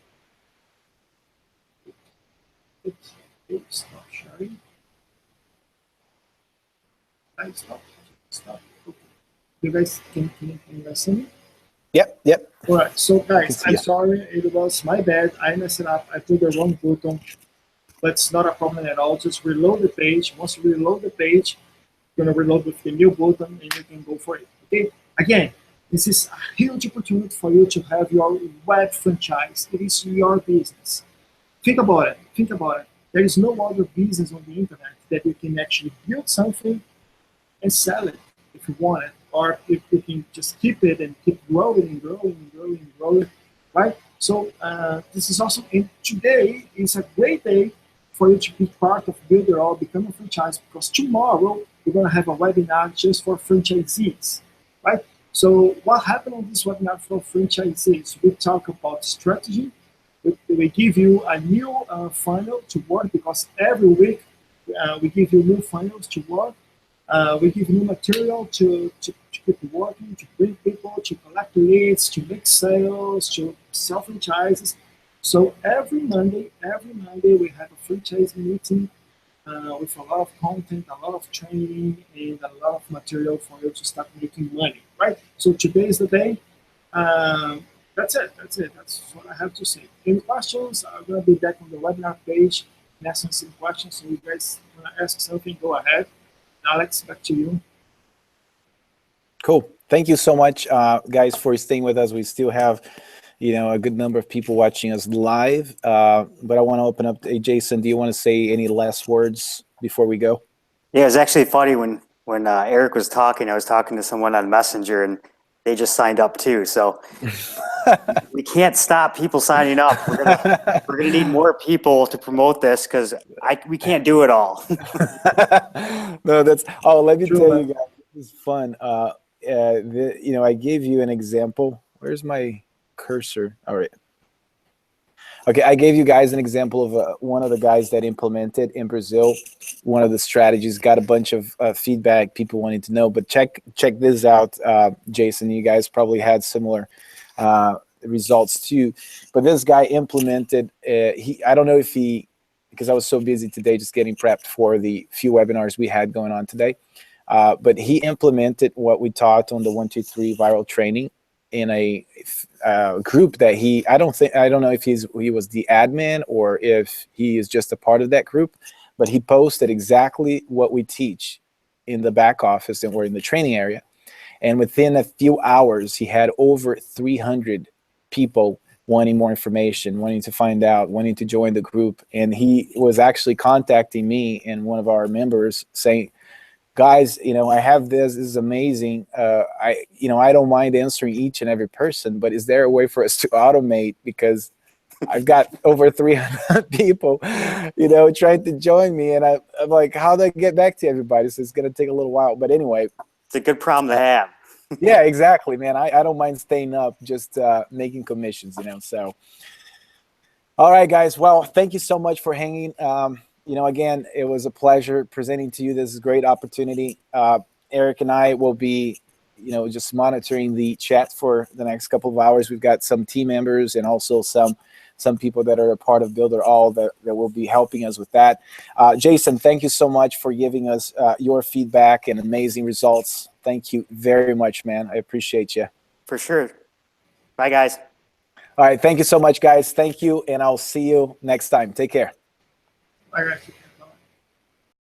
Stop sharing. Stop. Okay. You guys can you guys see me? Yep. All right. So guys, I'm sorry. It was my bad. I messed it up. I put the wrong button, but it's not a problem at all. Just reload the page. Once you reload the page, you're gonna reload with the new button, and you can go for it. Okay. Again, this is a huge opportunity for you to have your web franchise. It is your business. Think about it. There is no other business on the internet that you can actually build something and sell it if you want it, or if you can just keep it and keep growing, right? So this is awesome. And today is a great day for you to be part of Builderall, become a franchise, because tomorrow we're going to have a webinar just for franchisees, right? So what happened on this webinar for franchisees? We talk about strategy. We give you a new funnel to work, because every week we give you new funnels to work. We give new material to keep working, to bring people, to collect leads, to make sales, to sell franchises. So every Monday we have a franchise meeting with a lot of content, a lot of training, and a lot of material for you to start making money, right? So today is the day. That's it. That's what I have to say. Any questions? I'm going to be back on the webinar page and answer some questions. So you guys want to ask something, go ahead. Alex, back to you. Cool. Thank you so much, guys, for staying with us. We still have, a good number of people watching us live. But I want to open up. Hey, Jason, do you want to say any last words before we go? Yeah, it's actually funny when Eric was talking. I was talking to someone on Messenger, and they just signed up too. So we can't stop people signing up. We're gonna need more people to promote this, because we can't do it all. No, that's. Oh, let me tell you guys, this is fun. I gave you an example. Where's my cursor. All right. Okay, I gave you guys an example of one of the guys that implemented in Brazil one of the strategies. Got a bunch of feedback, people wanting to know. But check this out, Jason. You guys probably had similar results too. But this guy implemented. I don't know if he, because I was so busy today just getting prepped for the few webinars we had going on today. But he implemented what we taught on the 1, 2, 3 viral training in a group that I don't know if he was the admin or if he is just a part of that group, but he posted exactly what we teach in the back office and we're in the training area. And within a few hours, he had over 300 people wanting more information, wanting to find out, wanting to join the group. And he was actually contacting me and one of our members saying, guys, I have this is amazing. I don't mind answering each and every person, but is there a way for us to automate? Because I've got over 300 people, trying to join me. And I'm like, how do I get back to everybody? So it's going to take a little while. But anyway. It's a good problem to have. Yeah, exactly, man. I don't mind staying up, just making commissions, So, all right, guys. Well, thank you so much for hanging. Again, it was a pleasure presenting to you. This is a great opportunity. Eric and I will be, just monitoring the chat for the next couple of hours. We've got some team members and also some people that are a part of Builderall that will be helping us with that. Jason, thank you so much for giving us your feedback and amazing results. Thank you very much, man. I appreciate you. For sure. Bye, guys. All right. Thank you so much, guys. Thank you. And I'll see you next time. Take care. Bye, guys.